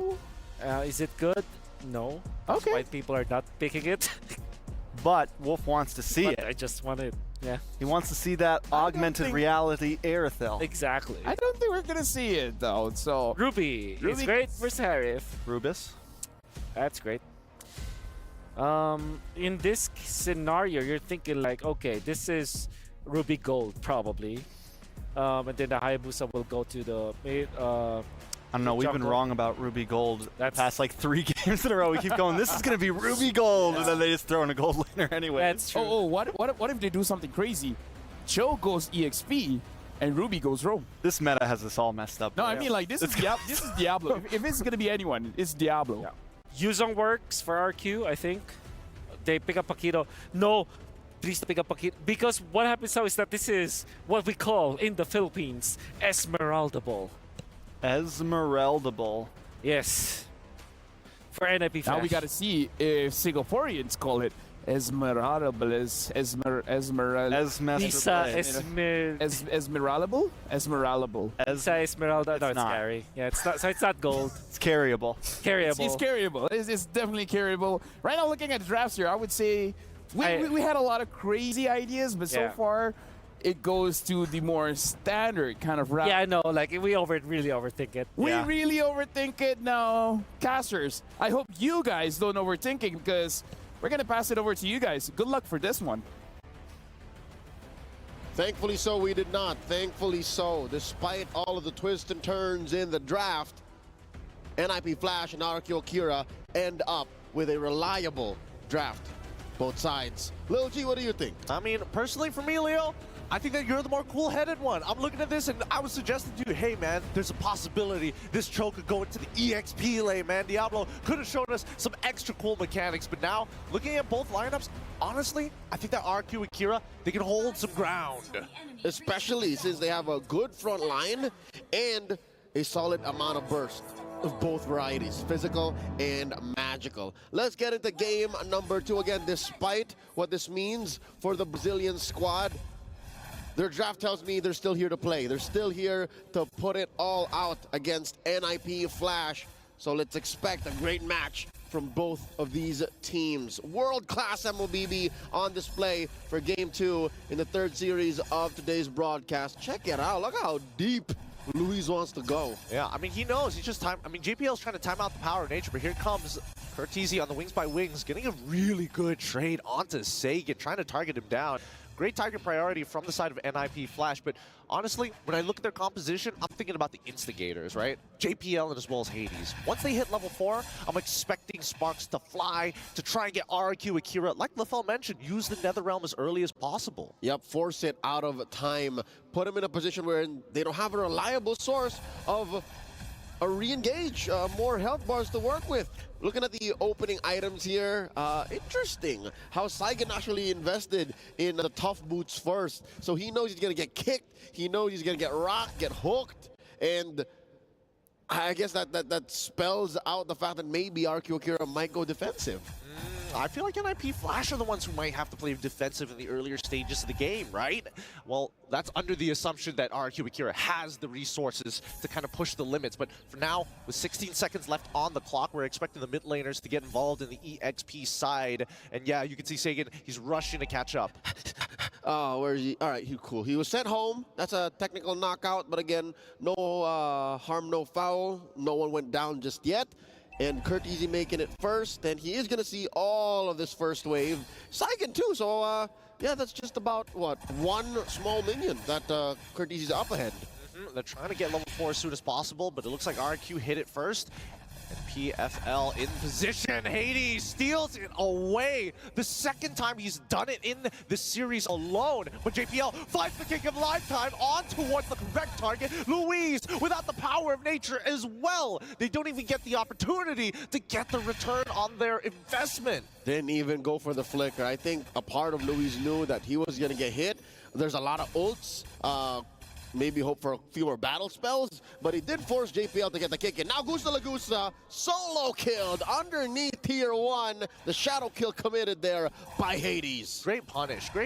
though? Is it good? No. Okay. White people are not picking it. But Wolf wants to see But it. I just want it. Yeah. He wants to see that augmented think- reality Irithel. Exactly. I don't think we're gonna see it though. So Ruby is Ruby great gets- versus Harith. Rubis? That's great. In this scenario, you're thinking like, okay, this is Ruby Gold probably, and then the Hayabusa will go to the I don't know, we've been jungle. wrong about Ruby Gold the That's- past like 3 games in a row. We keep going, this is going to be Ruby Gold, and then they just throw in a gold laner anyway. That's true. what if they do something crazy? Cho goes EXP and Ruby goes Roam. This meta has us all messed up. No, I mean like this is this is Diablo. If it's gonna be anyone, it's Diablo. Yeah. Yuzong works for RQ, I think. They pick up Paquito. No, please pick up Paquito. Because what happens now is that this is what we call in the Philippines Esmeralda Ball. Esmeralda Ball. Yes. For NIP Flash. Now we gotta see if Singaporeans call it Esmeralda, Esmeralda. Lisa Esmeralable? Esmeralable. Lisa Esmeralda. No, it's not. scary. Yeah, it's not. So it's not gold. It's carryable. Carryable. It's carryable. It's definitely carryable. Right now, looking at the drafts here, I would say we had a lot of crazy ideas, but so Yeah. far it goes to the more standard kind of route. Yeah, I know. Like we really overthink it. We Yeah. really overthink it now. Casters, I hope you guys don't overthink it because we're going to pass it over to you guys. Good luck for this one. Thankfully so, we did not. Thankfully so. Despite all of the twists and turns in the draft, NIP Flash and RRQ Akira end up with a reliable draft. Both sides. Lil G, what do you think? I mean, personally for me, Leo, I think that you're the more cool-headed one. I'm looking at this and I was suggesting to you, hey man, there's a possibility this Cho could go into the EXP lane, man. Diablo could have shown us some extra cool mechanics, but now, looking at both lineups, honestly, I think that RRQ Akira, they can hold some ground. Especially since they have a good front line and a solid amount of burst. of both varieties, physical and magical. Let's get into game number 2 again. Despite what this means for the Brazilian squad, their draft tells me they're still here to play. They're still here to put it all out against NIP Flash. So let's expect a great match from both of these teams. World-class MLBB on display for Game 2 in the 3rd series of today's broadcast. Check it out. Look how deep Luis wants to go. Yeah, I mean, he knows. He's just time. I mean, JPL's trying to time out the power of nature, but here comes Curtizi on the Wings by Wings, getting a really good trade onto Sagan, trying to target him down. Great target priority from the side of NIP Flash, but honestly, when I look at their composition, I'm thinking about the instigators, right? JPL and as well as Hades. Once they hit level 4, I'm expecting Sparks to fly, to try and get RRQ Akira. Like Lefel mentioned, use the Netherrealm as early as possible. Yep, force it out of time. Put them in a position where they don't have a reliable source of a re-engage, more health bars to work with. Looking at the opening items here, interesting how Sagan actually invested in the tough boots first. So he knows he's gonna get kicked, he knows he's gonna get rocked, get hooked, and I guess that spells out the fact that maybe RRQ Akira might go defensive. I feel like NIP Flash are the ones who might have to play defensive in the earlier stages of the game, right? Well, that's under the assumption that RRQ Akira has the resources to kind of push the limits. But for now, with 16 seconds left on the clock, we're expecting the mid laners to get involved in the EXP side. And yeah, you can see Sagan, he's rushing to catch up. Oh, where is he? All right, cool. He was sent home. That's a technical knockout, but again, no harm, no foul. No one went down just yet. And Curtizi making it first, and he is going to see all of this first wave. Sagan too, so yeah, that's just about, what, one small minion that Curtizi's up ahead. They're trying to get level 4 as soon as possible, but it looks like RRQ hit it first. And PFL in position. Hades steals it away. The second time he's done it in the series alone. But JPL finds the kick of lifetime on towards the correct target. Luis, without the power of nature as well. They don't even get the opportunity to get the return on their investment. Didn't even go for the flicker. I think a part of Luis knew that he was going to get hit. There's a lot of ults. Maybe hope for a few more battle spells, but he did force JPL to get the kick in. Now Gusta Lagusa solo killed underneath tier 1. The shadow kill committed there by Hades. Great punish for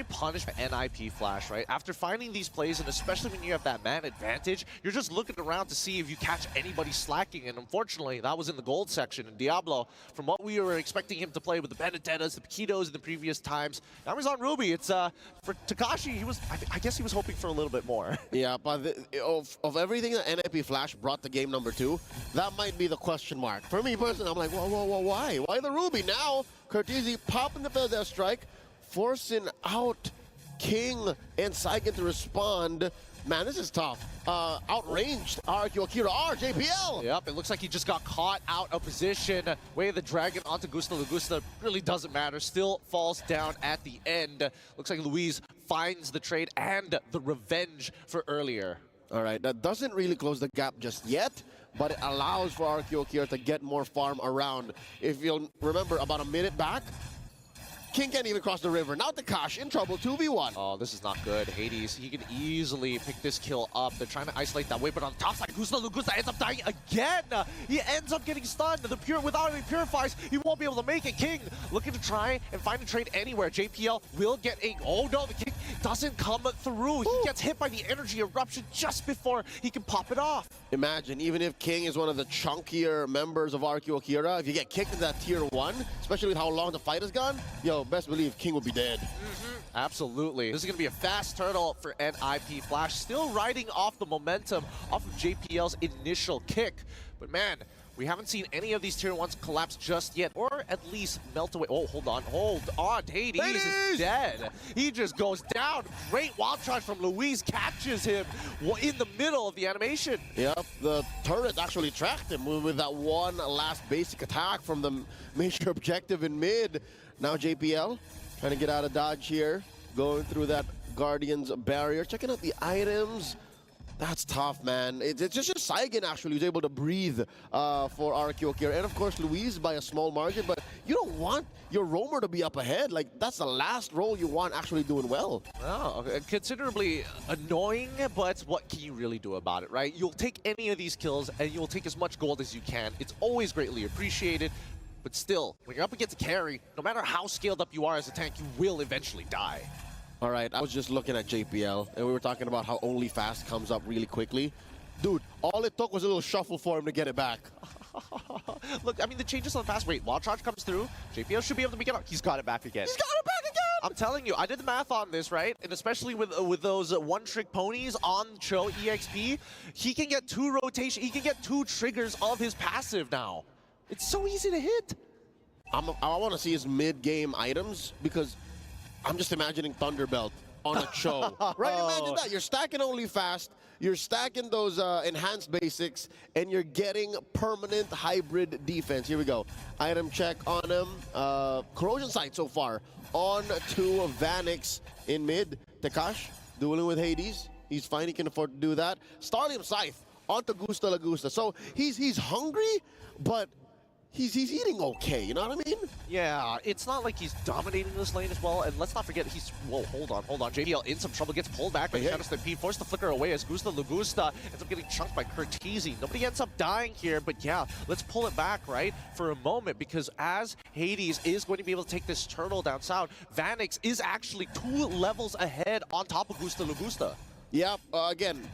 NIP Flash, right? After finding these plays, and especially when you have that man advantage, you're just looking around to see if you catch anybody slacking, and unfortunately, that was in the gold section. And Diablo, from what we were expecting him to play with the Benedettas, the Paquitos in the previous times, now he's on Ruby. It's for Takashi, I guess he was hoping for a little bit more. Yeah, but of everything that NIP Flash brought to game number 2, that might be the question mark. For me personally, I'm like, whoa, why? Why the Ruby? Now, Curtizi popping the Death Strike, forcing out King and Sagan to respond. Man, this is tough. Outranged RRQ Akira, JPL! Yep, it looks like he just got caught out of position. Way of the dragon onto Gusta Lagusta really doesn't matter. Still falls down at the end. Looks like Luis finds the trade and the revenge for earlier. All right, that doesn't really close the gap just yet, but it allows for RRQ Akira to get more farm around. If you'll remember, about a minute back, King can't even cross the river. Now Takashi in trouble, 2v1. Oh, this is not good. Hades, he can easily pick this kill up. They're trying to isolate that way, but on the top side, Gusta Lagusta ends up dying again. He ends up getting stunned. Without any purifies, he won't be able to make it. King looking to try and find a trade anywhere. JPL will get a... Oh no, the kick doesn't come through. He gets hit by the energy eruption just before he can pop it off. Imagine, even if King is one of the chunkier members of RRQ Akira, if you get kicked in that tier 1, especially with how long the fight has gone, yo, best believe King will be dead. Absolutely. This is going to be a fast turtle for NIP Flash. Still riding off the momentum off of JPL's initial kick. But man, we haven't seen any of these tier 1s collapse just yet, or at least melt away. Oh, hold on. Hades is dead. He just goes down. Great wild charge from Luis, catches him in the middle of the animation. Yep, the turret actually tracked him with that one last basic attack from the major objective in mid. Now JPL trying to get out of dodge here, going through that Guardian's barrier, checking out the items. That's tough, man. It's just Saigon actually who's able to breathe for RRQ Akira. And of course, Luis by a small margin, but you don't want your roamer to be up ahead. Like, that's the last role you want actually doing well. Oh, considerably annoying, but what can you really do about it, right? You'll take any of these kills and you'll take as much gold as you can. It's always greatly appreciated, but still, when you're up against a carry, no matter how scaled up you are as a tank, you will eventually die. All right, I was just looking at JPL, and we were talking about how only fast comes up really quickly. Dude, all it took was a little shuffle for him to get it back. Look, I mean, the changes on the fast rate. While charge comes through, JPL should be able to make it up. He's got it back again. He's got it back again! I'm telling you, I did the math on this, right? And especially with those one-trick ponies on Cho EXP, he can get 2 rotation. He can get 2 triggers of his passive now. It's so easy to hit. I want to see his mid-game items because I'm just imagining Thunderbelt on a Cho. Right? Imagine that. You're stacking only fast, you're stacking those enhanced basics, and you're getting permanent hybrid defense. Here we go. Item check on him. Corrosion sight so far. On to Vanix in mid. Tekash dueling with Hades. He's fine. He can afford to do that. Starlium Scythe onto Gusta Lagusta. So he's hungry, but he's eating okay, you know what I mean? Yeah, it's not like he's dominating this lane as well, and let's not forget he's... Whoa, hold on. JPL in some trouble, gets pulled back by Shadow Stampede, forced to flicker away as Gusta Lagusta ends up getting chunked by Curtizi. Nobody ends up dying here, but yeah, let's pull it back, right, for a moment, because as Hades is going to be able to take this turtle down south, Vanix is actually 2 levels ahead on top of Gusta Lagusta. Yeah, again,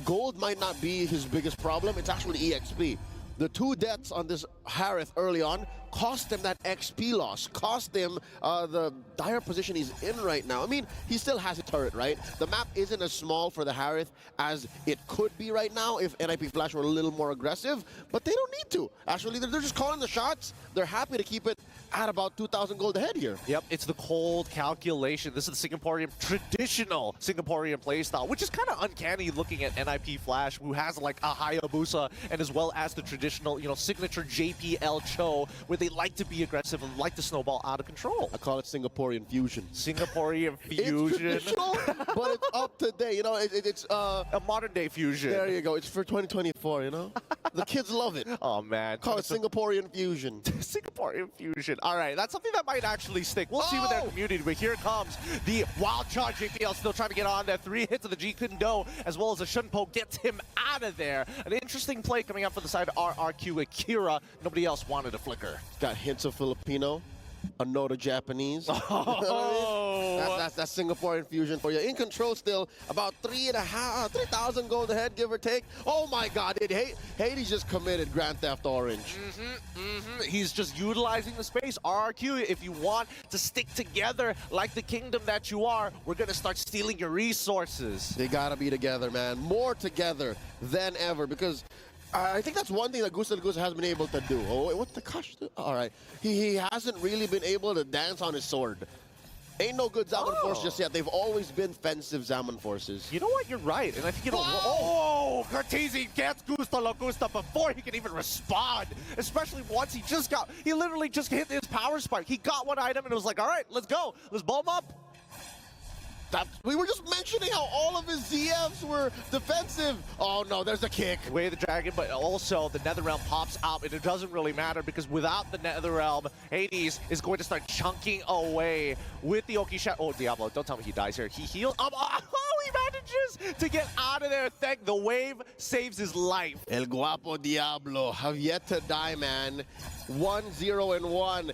gold might not be his biggest problem, it's actually EXP. The 2 deaths on this Harith early on cost him that XP loss, cost him the dire position he's in right now. I mean, he still has a turret, right? The map isn't as small for the Harith as it could be right now if NIP Flash were a little more aggressive, but they don't need to. Actually, they're just calling the shots. They're happy to keep it at about 2,000 gold ahead here. Yep, it's the cold calculation. This is the Singaporean, traditional Singaporean playstyle, which is kind of uncanny looking at NIP Flash, who has like a Hayabusa, and as well as the traditional, you know, signature JPL Cho, where they like to be aggressive and like to snowball out of control. I call it Singaporean fusion. Singaporean fusion. It's traditional, but it's up to date. You know, it's a modern day fusion. There you go. It's for 2024, you know? The kids love it. Oh, man. Call it Singaporean fusion. Singaporean fusion. All right, that's something that might actually stick. We'll see with their community, but here comes the wild charge. JPL still trying to get on there. 3 hits of the G Kundo, as well as a Shunpo gets him out of there. An interesting play coming up for the side of RRQ Akira. Nobody else wanted a flicker. Got hints of Filipino, a note of Japanese. Oh. That's Singaporean fusion for you. In control still, about 3,000 gold ahead, give or take. Oh my God, Hades just committed Grand Theft Orange. He's just utilizing the space. RRQ, if you want to stick together like the kingdom that you are, we're gonna start stealing your resources. They gotta be together, man. More together than ever, because I think that's one thing that Gusta has been able to do. Oh, wait, what's the Kush do? All right. He hasn't really been able to dance on his sword. Ain't no good Zaman Force just yet. They've always been defensive Zaman Forces. You know what? You're right. And I think it'll... Oh! Curtizi gets Gusta Lagusta before he can even respond. Especially once he literally just hit his power spike. He got one item and it was like, all right, let's go. Let's blow him up. We were just mentioning how all of his ZFs were defensive. Oh no, there's a kick. Way of the Dragon, but also the Netherrealm pops out, and it doesn't really matter because without the Netherrealm, Hades is going to start chunking away with the Okisha. Oh, Diablo, don't tell me he dies here. He heals. Oh, he manages to get out of there. Thank the wave saves his life. El Guapo Diablo have yet to die, man. 1-0-1.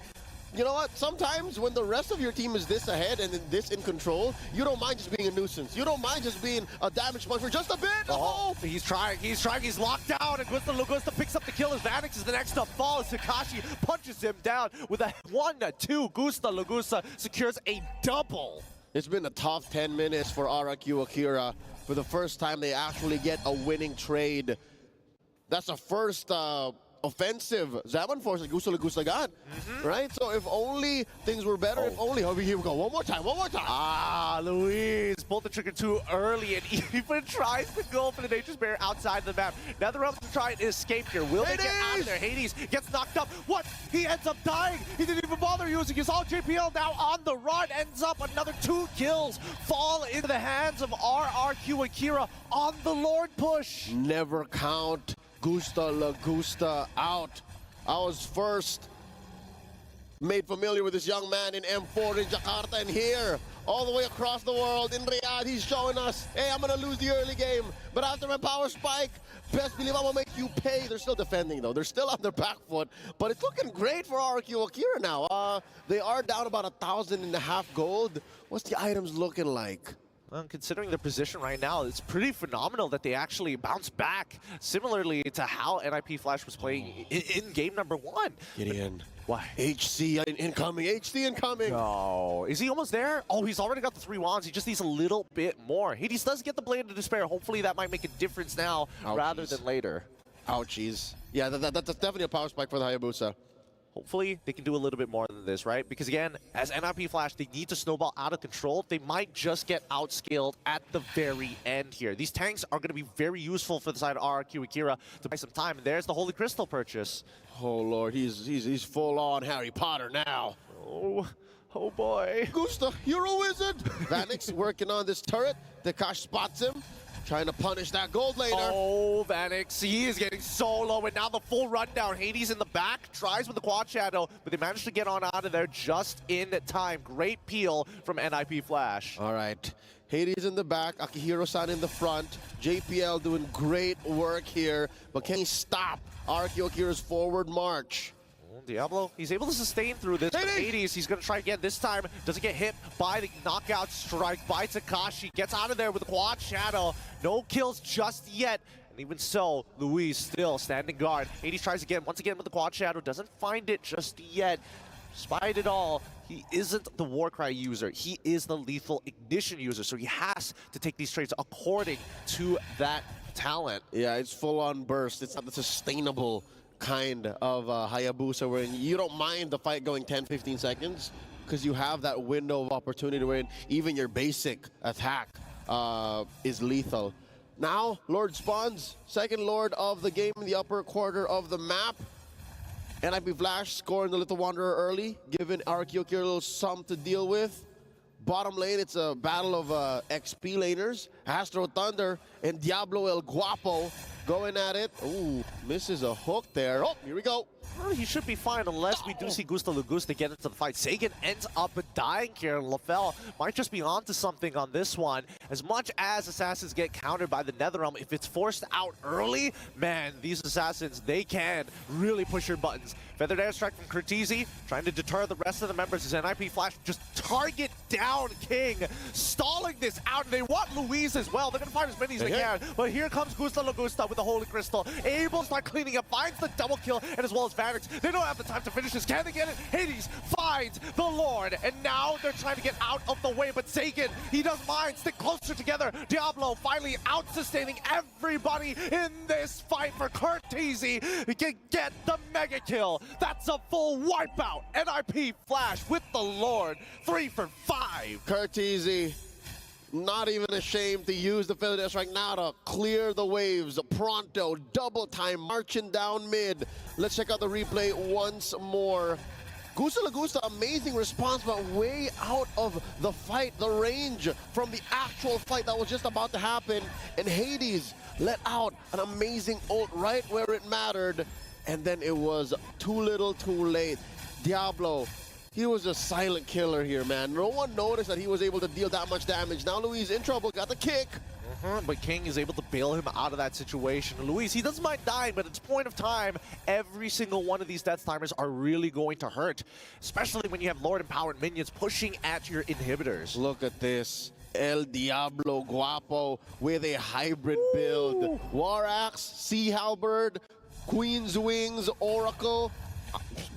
You know what? Sometimes when the rest of your team is this ahead and this in control, you don't mind just being a nuisance. You don't mind just being a damage sponge for just a bit. Oh, he's trying, he's locked down, and Gusta Lagusta picks up the kill as Vanix is the next to fall as Takashi punches him down with a 1-2. Gusta Lagusta secures a double. It's been a tough 10 minutes for RRQ Akira. For the first time, they actually get a winning trade. That's the first offensive Zaman Force and gusto agad, right? So if only things were better, if only, here we go, one more time. Ah, Luis pulled the trigger too early and even tries to go for the Nature's Bear outside the map. NetherRealm to try and escape here. Will they get out of there? Hades gets knocked up. What? He ends up dying. He didn't even bother using his all JPL now on the run. Ends up another 2 kills fall into the hands of RRQ Akira on the Lord push. Never count Gusta La Gusta out. I was first made familiar with this young man in M4 in Jakarta, and here, all the way across the world in Riyadh, he's showing us, hey, I'm gonna lose the early game, but after my power spike, best believe I'm gonna make you pay. They're still defending though. They're still on their back foot, but it's looking great for RRQ Akira now. They are down about 1,500 gold. What's the items looking like? Well, considering their position right now, it's pretty phenomenal that they actually bounce back similarly to how NIP Flash was playing in game number 1. Gideon. Why? HC incoming, HC incoming. Oh, is he almost there? Oh, he's already got the 3 wands. He just needs a little bit more. Hades does get the Blade of Despair. Hopefully that might make a difference now rather than later. Ouchies. Yeah, that's definitely a power spike for the Hayabusa. Hopefully, they can do a little bit more than this, right? Because again, as NIP Flash, they need to snowball out of control. They might just get outscaled at the very end here. These tanks are going to be very useful for the side of RRQ Akira to buy some time. And there's the Holy Crystal purchase. Oh, Lord, he's full on Harry Potter now. Oh boy. Gusta, you're a wizard. Vanix working on this turret. Tekash spots him. Trying to punish that gold laner. Oh, Vanix, he is getting so low, and now the full rundown. Hades in the back, tries with the quad shadow, but they managed to get on out of there just in time. Great peel from NIP Flash. All right, Hades in the back, Akihiro-san in the front. JPL doing great work here, but can he stop RRQ Akira's forward march? Diablo, he's able to sustain through this. Hades, he's going to try again this time. Doesn't get hit by the knockout strike by Tekashi. Gets out of there with a quad shadow. No kills just yet. And even so, Luis still standing guard. Hades tries again, once again with the quad shadow. Doesn't find it just yet. Despite it all, he isn't the Warcry user. He is the Lethal Ignition user. So he has to take these trades according to that talent. Yeah, it's full-on burst. It's not the sustainable kind of Hayabusa where you don't mind the fight going 10-15 seconds because you have that window of opportunity where even your basic attack is lethal. Now, Lord spawns, second Lord of the game in the upper quarter of the map. NIP Flash scoring the Little Wanderer early, giving RRQ Akira a little sum to deal with. Bottom lane, it's a battle of XP laners. Astro Thunder and Diablo El Guapo going at it. Ooh, misses a hook there. Oh, here we go. Well, he should be fine unless we do see Gusta La Gusta get into the fight. Sagan ends up dying here. LaFell might just be onto something on this one. As much as Assassins get countered by the NetherRealm, if it's forced out early, man, these Assassins, they can really push your buttons. Feathered Airstrike from Curtizi, trying to deter the rest of the members as NIP Flash just target down King, stalling this out, and they want Luis as well. They're going to find as many as they can, but here comes Gusta La Gusta with the Holy Crystal, able to start cleaning up, finds the double kill, and as well as Vanix. They don't have the time to finish this. Can they get it? Hades finds the Lord, and now they're trying to get out of the way, but Sagan, he doesn't mind, stick closer together. Diablo finally out-sustaining everybody in this fight for Curtizi. He can get the mega kill. That's a full wipeout. NIP Flash with the Lord, 3 for 5. Curtizi, not even ashamed to use the Feather Dash right now to clear the waves. Pronto, double time, marching down mid. Let's check out the replay once more. Gusta La Gusta, amazing response, but way out of the fight, the range from the actual fight that was just about to happen. And Hades let out an amazing ult right where it mattered. And then it was too little, too late. Diablo, he was a silent killer here, man. No one noticed that he was able to deal that much damage. Now Luis in trouble, got the kick. But King is able to bail him out of that situation. Luis, he doesn't mind dying, but at this point of time, every single one of these Death Timers are really going to hurt, especially when you have Lord Empowered minions pushing at your inhibitors. Look at this. El Diablo Guapo with a hybrid build. War Axe, Sea Halberd, Queen's Wings, Oracle.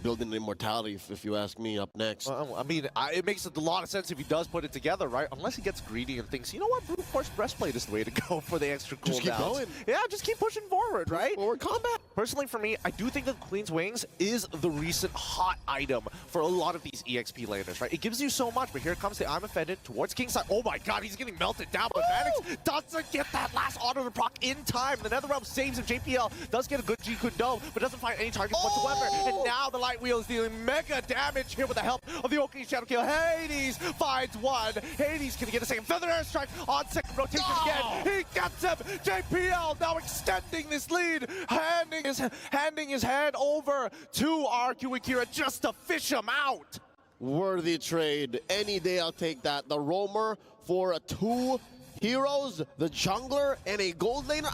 Building immortality, if you ask me, up next. I mean, it makes a lot of sense if he does put it together, right? Unless he gets greedy and thinks, you know what, Brute Force Breastplate is the way to go for the extra cooldowns. Just keep going. Yeah, just keep pushing forward, right? Forward combat. Personally, for me, I do think that Queen's Wings is the recent hot item for a lot of these EXP laners, right? It gives you so much, but here comes the I'm Offended towards Kingside. Oh my god, he's getting melted down, but Vanix doesn't get that last auto to proc in time. The Netherrealm saves him. JPL does get a good G-Kun Dome, but doesn't find any targets whatsoever. And now the Light Wheel is dealing mega damage here with the help of the Oki Shadow Kill. Hades finds one. Hades can get a second Feather Airstrike on second rotation again. He gets him. JPL now extending this lead, handing his hand over to RRQ Akira just to fish him out. Worthy trade. Any day I'll take that. The roamer for 2 heroes, the jungler, and a gold laner.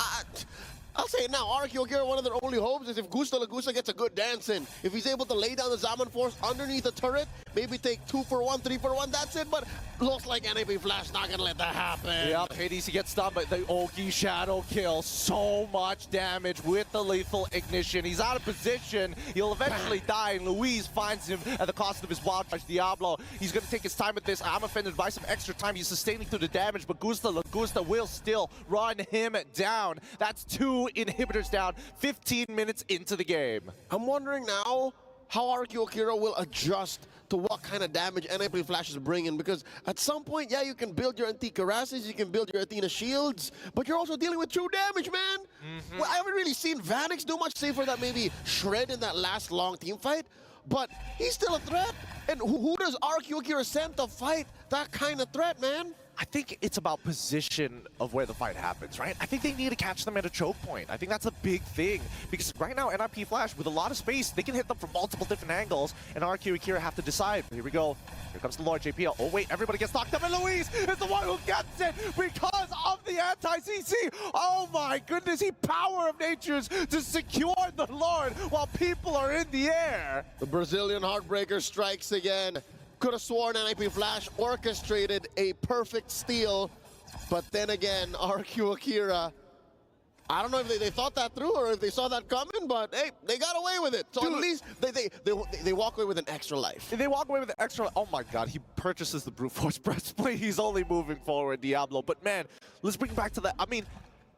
I'll say it now, RRQ Akira, one of their only hopes is if Gusta Lagusa gets a good dance in. If he's able to lay down the Zaman Force underneath the turret, maybe take 2 for 1, 3 for 1, that's it. But looks like NAP Flash not gonna let that happen. Yep, Hades, he gets stunned, but the Oki Shadow Kill. So much damage with the lethal ignition. He's out of position. He'll eventually die, and Luis finds him at the cost of his Wild Charge. Diablo, he's gonna take his time with this. I'm offended by some extra time. He's sustaining through the damage, but Gusta Lagusa will still run him down. That's 2 inhibitors down, 15 minutes into the game. I'm wondering now how RRQ Akira will adjust to what kind of damage NAP Flash is bringing, because at some point, yeah, you can build your Antique Karasses, you can build your Athena Shields, but you're also dealing with true damage, man. Well, I haven't really seen Vanix do much, save for that maybe Shred in that last long team fight, but he's still a threat. And who does RRQ Akira send to fight that kind of threat, man? I think it's about position of where the fight happens, right? I think they need to catch them at a choke point. I think that's a big thing, because right now, NIP Flash, with a lot of space, they can hit them from multiple different angles, and RRQ Akira have to decide. Here we go. Here comes the Lord JPL. Oh, wait, everybody gets knocked up, and Luis is the one who gets it because of the anti-CC. Oh, my goodness, he Power of Natures to secure the Lord while people are in the air. The Brazilian Heartbreaker strikes again. Could have sworn NIP Flash orchestrated a perfect steal, but then again, RRQ Akira, I don't know if they thought that through or if they saw that coming, but hey, they got away with it. So Dude. at least they walk away with an extra life. They walk away with the extra. Oh my god, he purchases the Brute Force breastplate. He's only moving forward, Diablo. But man, let's bring it back to that. I mean,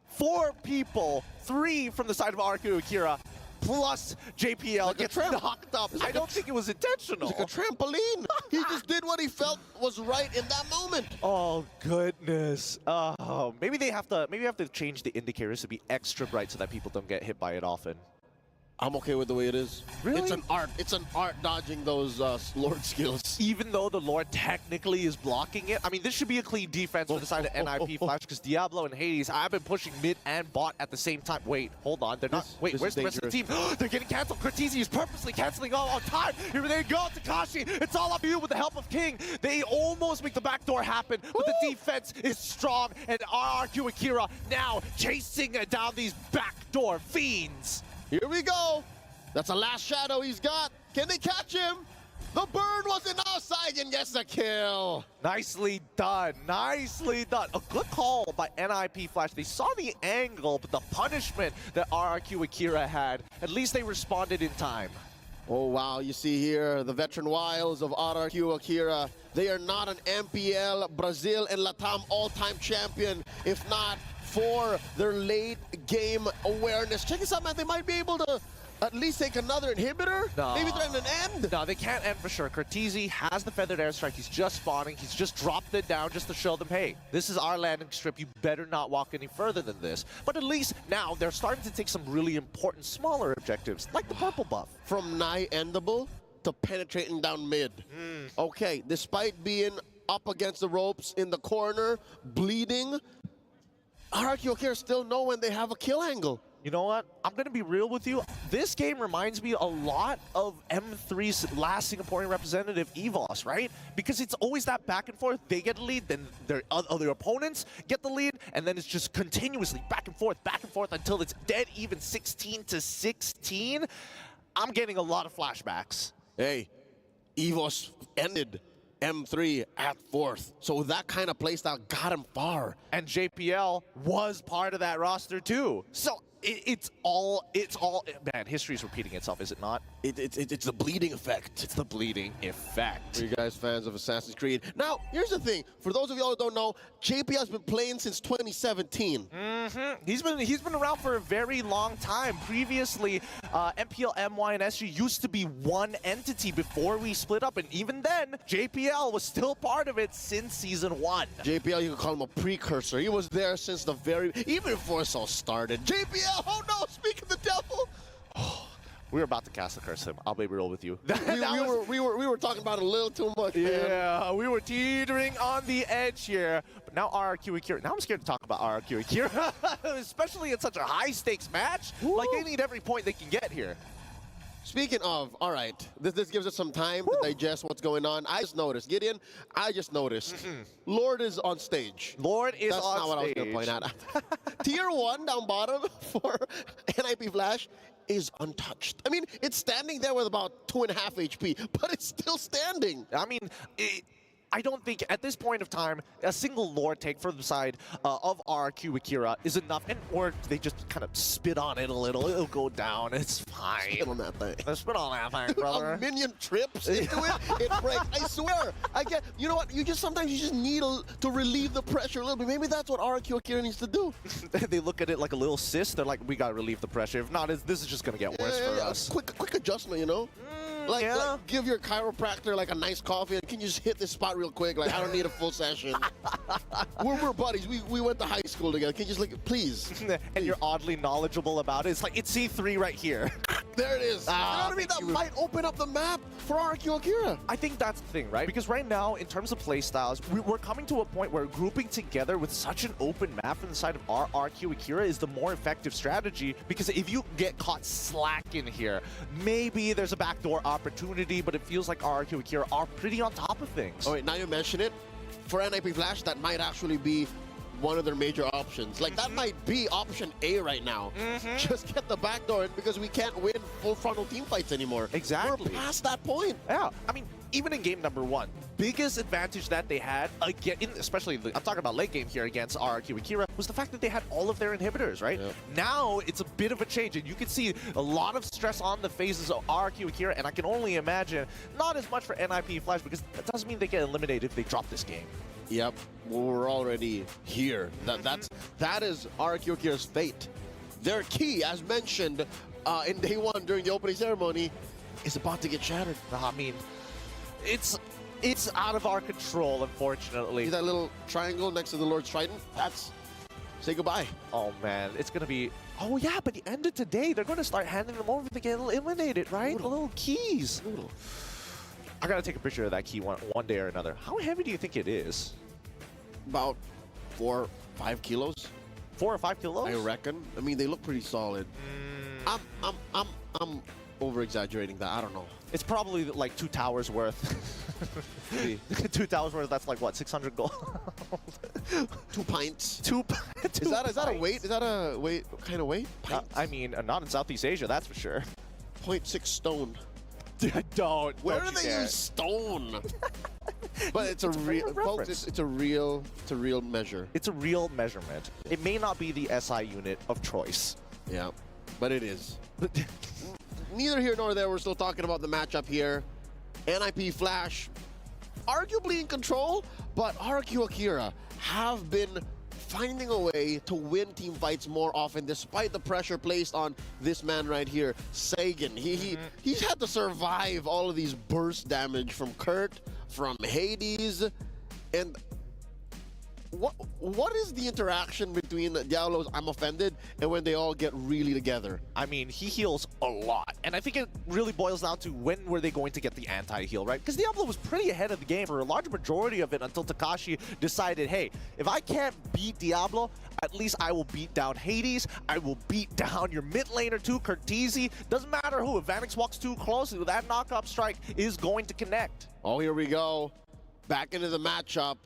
4 people, 3 from the side of RRQ Akira, plus JPL Like gets a tramp. knocked up. It's like I don't think it was intentional. It's like a trampoline. He just did what he felt was right in that moment. Oh goodness. Oh, maybe they have to change the indicators to be extra bright so that people don't get hit by it often. I'm okay with the way it is. Really? It's an art. It's an art dodging those Lord skills. Even though the Lord technically is blocking it, I mean, this should be a clean defense for the side of NIP Flash, because Diablo and Hades have been pushing mid and bot at the same time. Wait, hold on. They're not. Wait, this where's is the rest of the team? They're getting canceled. Cortese is purposely canceling all on time. Here they go. Takashi, it's all up to you with the help of King. They almost make the backdoor happen, but the defense is strong, and RRQ Akira now chasing down these backdoor fiends. Here we go. That's the last shadow he's got. Can they catch him? The burn wasn't outside and gets the kill. Nicely done. Nicely done. A good call by NIP Flash. They saw the angle, but the punishment that RRQ Akira had, at least they responded in time. Oh, wow. You see here the veteran wiles of RRQ Akira. They are not an MPL, Brazil, and Latam all-time champion, if not for their late game awareness. Check this out, man. They might be able to at least take another inhibitor? No. Maybe threaten an end? No, they can't end for sure. Cortese has the Feathered Airstrike. He's just spawning. He's just dropped it down just to show them, hey, this is our landing strip. You better not walk any further than this. But at least now they're starting to take some really important smaller objectives, like the purple buff. From nigh endable to penetrating down mid. Okay, despite being up against the ropes in the corner, bleeding, RRQ Akira still know when they have a kill angle. You know what? I'm going to be real with you. This game reminds me a lot of M3's last Singaporean representative, EVOS, right? Because it's always that back and forth. They get the lead, then their other opponents get the lead, and then it's just continuously back and forth until it's dead even 16-16. I'm getting a lot of flashbacks. Hey, EVOS ended M3 at 4th. So that kind of playstyle got him far. And JPL was part of that roster too. So it's man, history is repeating itself, is it not? It's the bleeding effect. It's the bleeding effect. Are you guys fans of Assassin's Creed? Now, here's the thing. For those of y'all who don't know, JPL has been playing since 2017. He's been around for a very long time. Previously, MPL, MY, and SG used to be one entity before we split up, and even then, JPL was still part of it since Season 1. JPL, you can call him a precursor. He was there since the even before it all started. JPL, oh no, speak of the devil. We were about to cast a curse him. I'll be real with you. we were talking about it a little too much, man. Yeah, we were teetering on the edge here. But now RRQ Akira. Now I'm scared to talk about RRQ Akira, especially in such a high-stakes match. Woo. Like, they need every point they can get here. Speaking of, all right, this gives us some time to digest what's going on. I just noticed, Gideon, Lord is on stage. Lord is That's on not what I was going to point out. Tier 1 down bottom for NIP Flash is untouched. I mean, it's standing there with about 2.5 HP, but it's still standing. I mean, I don't think at this point of time a single Lord take from the side of RRQ Akira is enough, or they just kind of spit on it a little. It'll go down. It's fine. Spit on that thing. Spit on that thing, brother. A minion trips into it, it breaks. I swear. You know what? Sometimes you just need to relieve the pressure a little bit. Maybe that's what RRQ Akira needs to do. They look at it like a little cyst. They're like, we gotta relieve the pressure. If not, this is just gonna get worse for us. Quick adjustment, you know. Like, give your chiropractor like a nice coffee and can you just hit this spot real quick? Like, I don't need a full session. we're buddies. We went to high school together. Can you just like, please? And you're oddly knowledgeable about it. It's like, it's C3 right here. There it is. You know what I mean? That might open up the map for RRQ Akira. I think that's the thing, right? Because right now, in terms of play styles, we're coming to a point where grouping together with such an open map from the side of RRQ Akira is the more effective strategy. Because if you get caught slacking here, maybe there's a backdoor opportunity, but it feels like RRQ Akira are pretty on top of things. Oh wait, now you mention it, for NIP Flash, that might actually be one of their major options. Like, that might be option A right now. Just get the backdoor in because we can't win full frontal team fights anymore. Exactly. We're past that point. Yeah, I mean, even in game number 1, biggest advantage that they had, again, especially, I'm talking about late game here against RRQ Akira, was the fact that they had all of their inhibitors, right? Yep. Now, it's a bit of a change, and you can see a lot of stress on the faces of RRQ Akira, and I can only imagine not as much for NIP Flash, because that doesn't mean they get eliminated if they drop this game. Yep, well, we're already here. That is RRQ Akira's fate. Their key, as mentioned in day 1 during the opening ceremony, is about to get shattered. I mean, it's out of our control, unfortunately. See that little triangle next to the Lord's Trident? Say goodbye. Oh man, it's gonna be. Oh yeah, but the end of today, they're gonna start handing them over to get eliminated, right? The little keys. I gotta take a picture of that key one day or another. How heavy do you think it is? About 4 or 5 kilos. 4 or 5 kilos? I reckon. I mean, they look pretty solid. I'm over exaggerating that. I don't know. It's probably like 2 towers worth. 2 towers worth. That's like what, 600 gold? 2 pints. Is that a weight? Is that a weight? What kind of weight? I mean, not in Southeast Asia, that's for sure. 0.6 stone. Don't. Where do they use stone? But it's a real, folks. It's a real measure. It's a real measurement. It may not be the SI unit of choice. Yeah, but it is. Neither here nor there. We're still talking about the matchup here. NIP Flash, arguably in control, but RRQ Akira have been finding a way to win team fights more often, despite the pressure placed on this man right here, Sagan. He's had to survive all of these burst damage from Kurt, from Hades, and what is the interaction between Diablo's I'm Offended and when they all get really together? I mean, he heals a lot, and I think it really boils down to when were they going to get the anti-heal, right? Because Diablo was pretty ahead of the game for a large majority of it until Takashi decided, hey, if I can't beat Diablo, at least I will beat down Hades, I will beat down your mid laner too, Curtizi. Doesn't matter who, if Vanix walks too close, that knock-up strike is going to connect. Oh, here we go. Back into the matchup.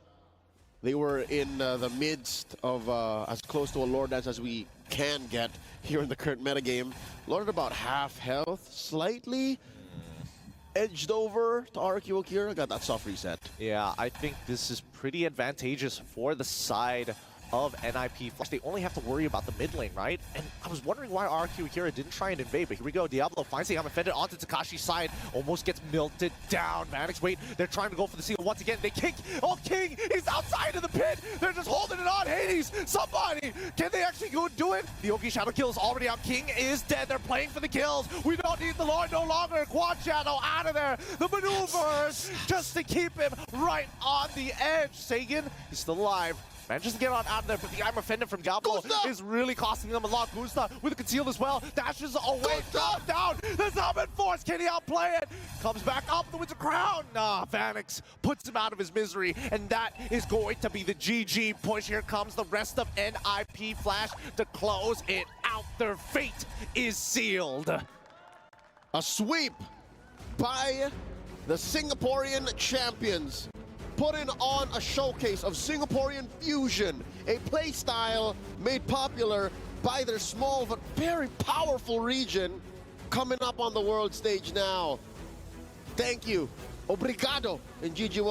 They were in the midst of as close to a Lord dance as we can get here in the current metagame. Lord at about half health, slightly edged over to RRQ Akira. Got that soft reset. Yeah, I think this is pretty advantageous for the side of NIP Flash. They only have to worry about the mid lane, right? And I was wondering why RRQ Akira didn't try and invade, but here we go. Diablo finds the offended onto Takashi's side, almost gets melted down. Maddox, wait, they're trying to go for the seal once again. They kick. Oh, King is outside of the pit. They're just holding it on. Hades, somebody, can they actually go do it? The Oki Shadow kill is already out. King is dead. They're playing for the kills. We don't need the Lord no longer. Quad Shadow out of there. The maneuvers just to keep him right on the edge. Sagan is still alive. Manages to get on out of there, but the armor fendant from Diablo is really costing them a lot. Gusta with a conceal as well. Dashes away, drops down. The Summon Force, can he outplay it? Comes back up the Winter Crown. Nah, Vanix puts him out of his misery, and that is going to be the GG push. Here comes the rest of NIP Flash to close it out. Their fate is sealed. A sweep by the Singaporean champions, putting on a showcase of Singaporean fusion, a playstyle made popular by their small but very powerful region, coming up on the world stage now. Thank you. Obrigado. And GG will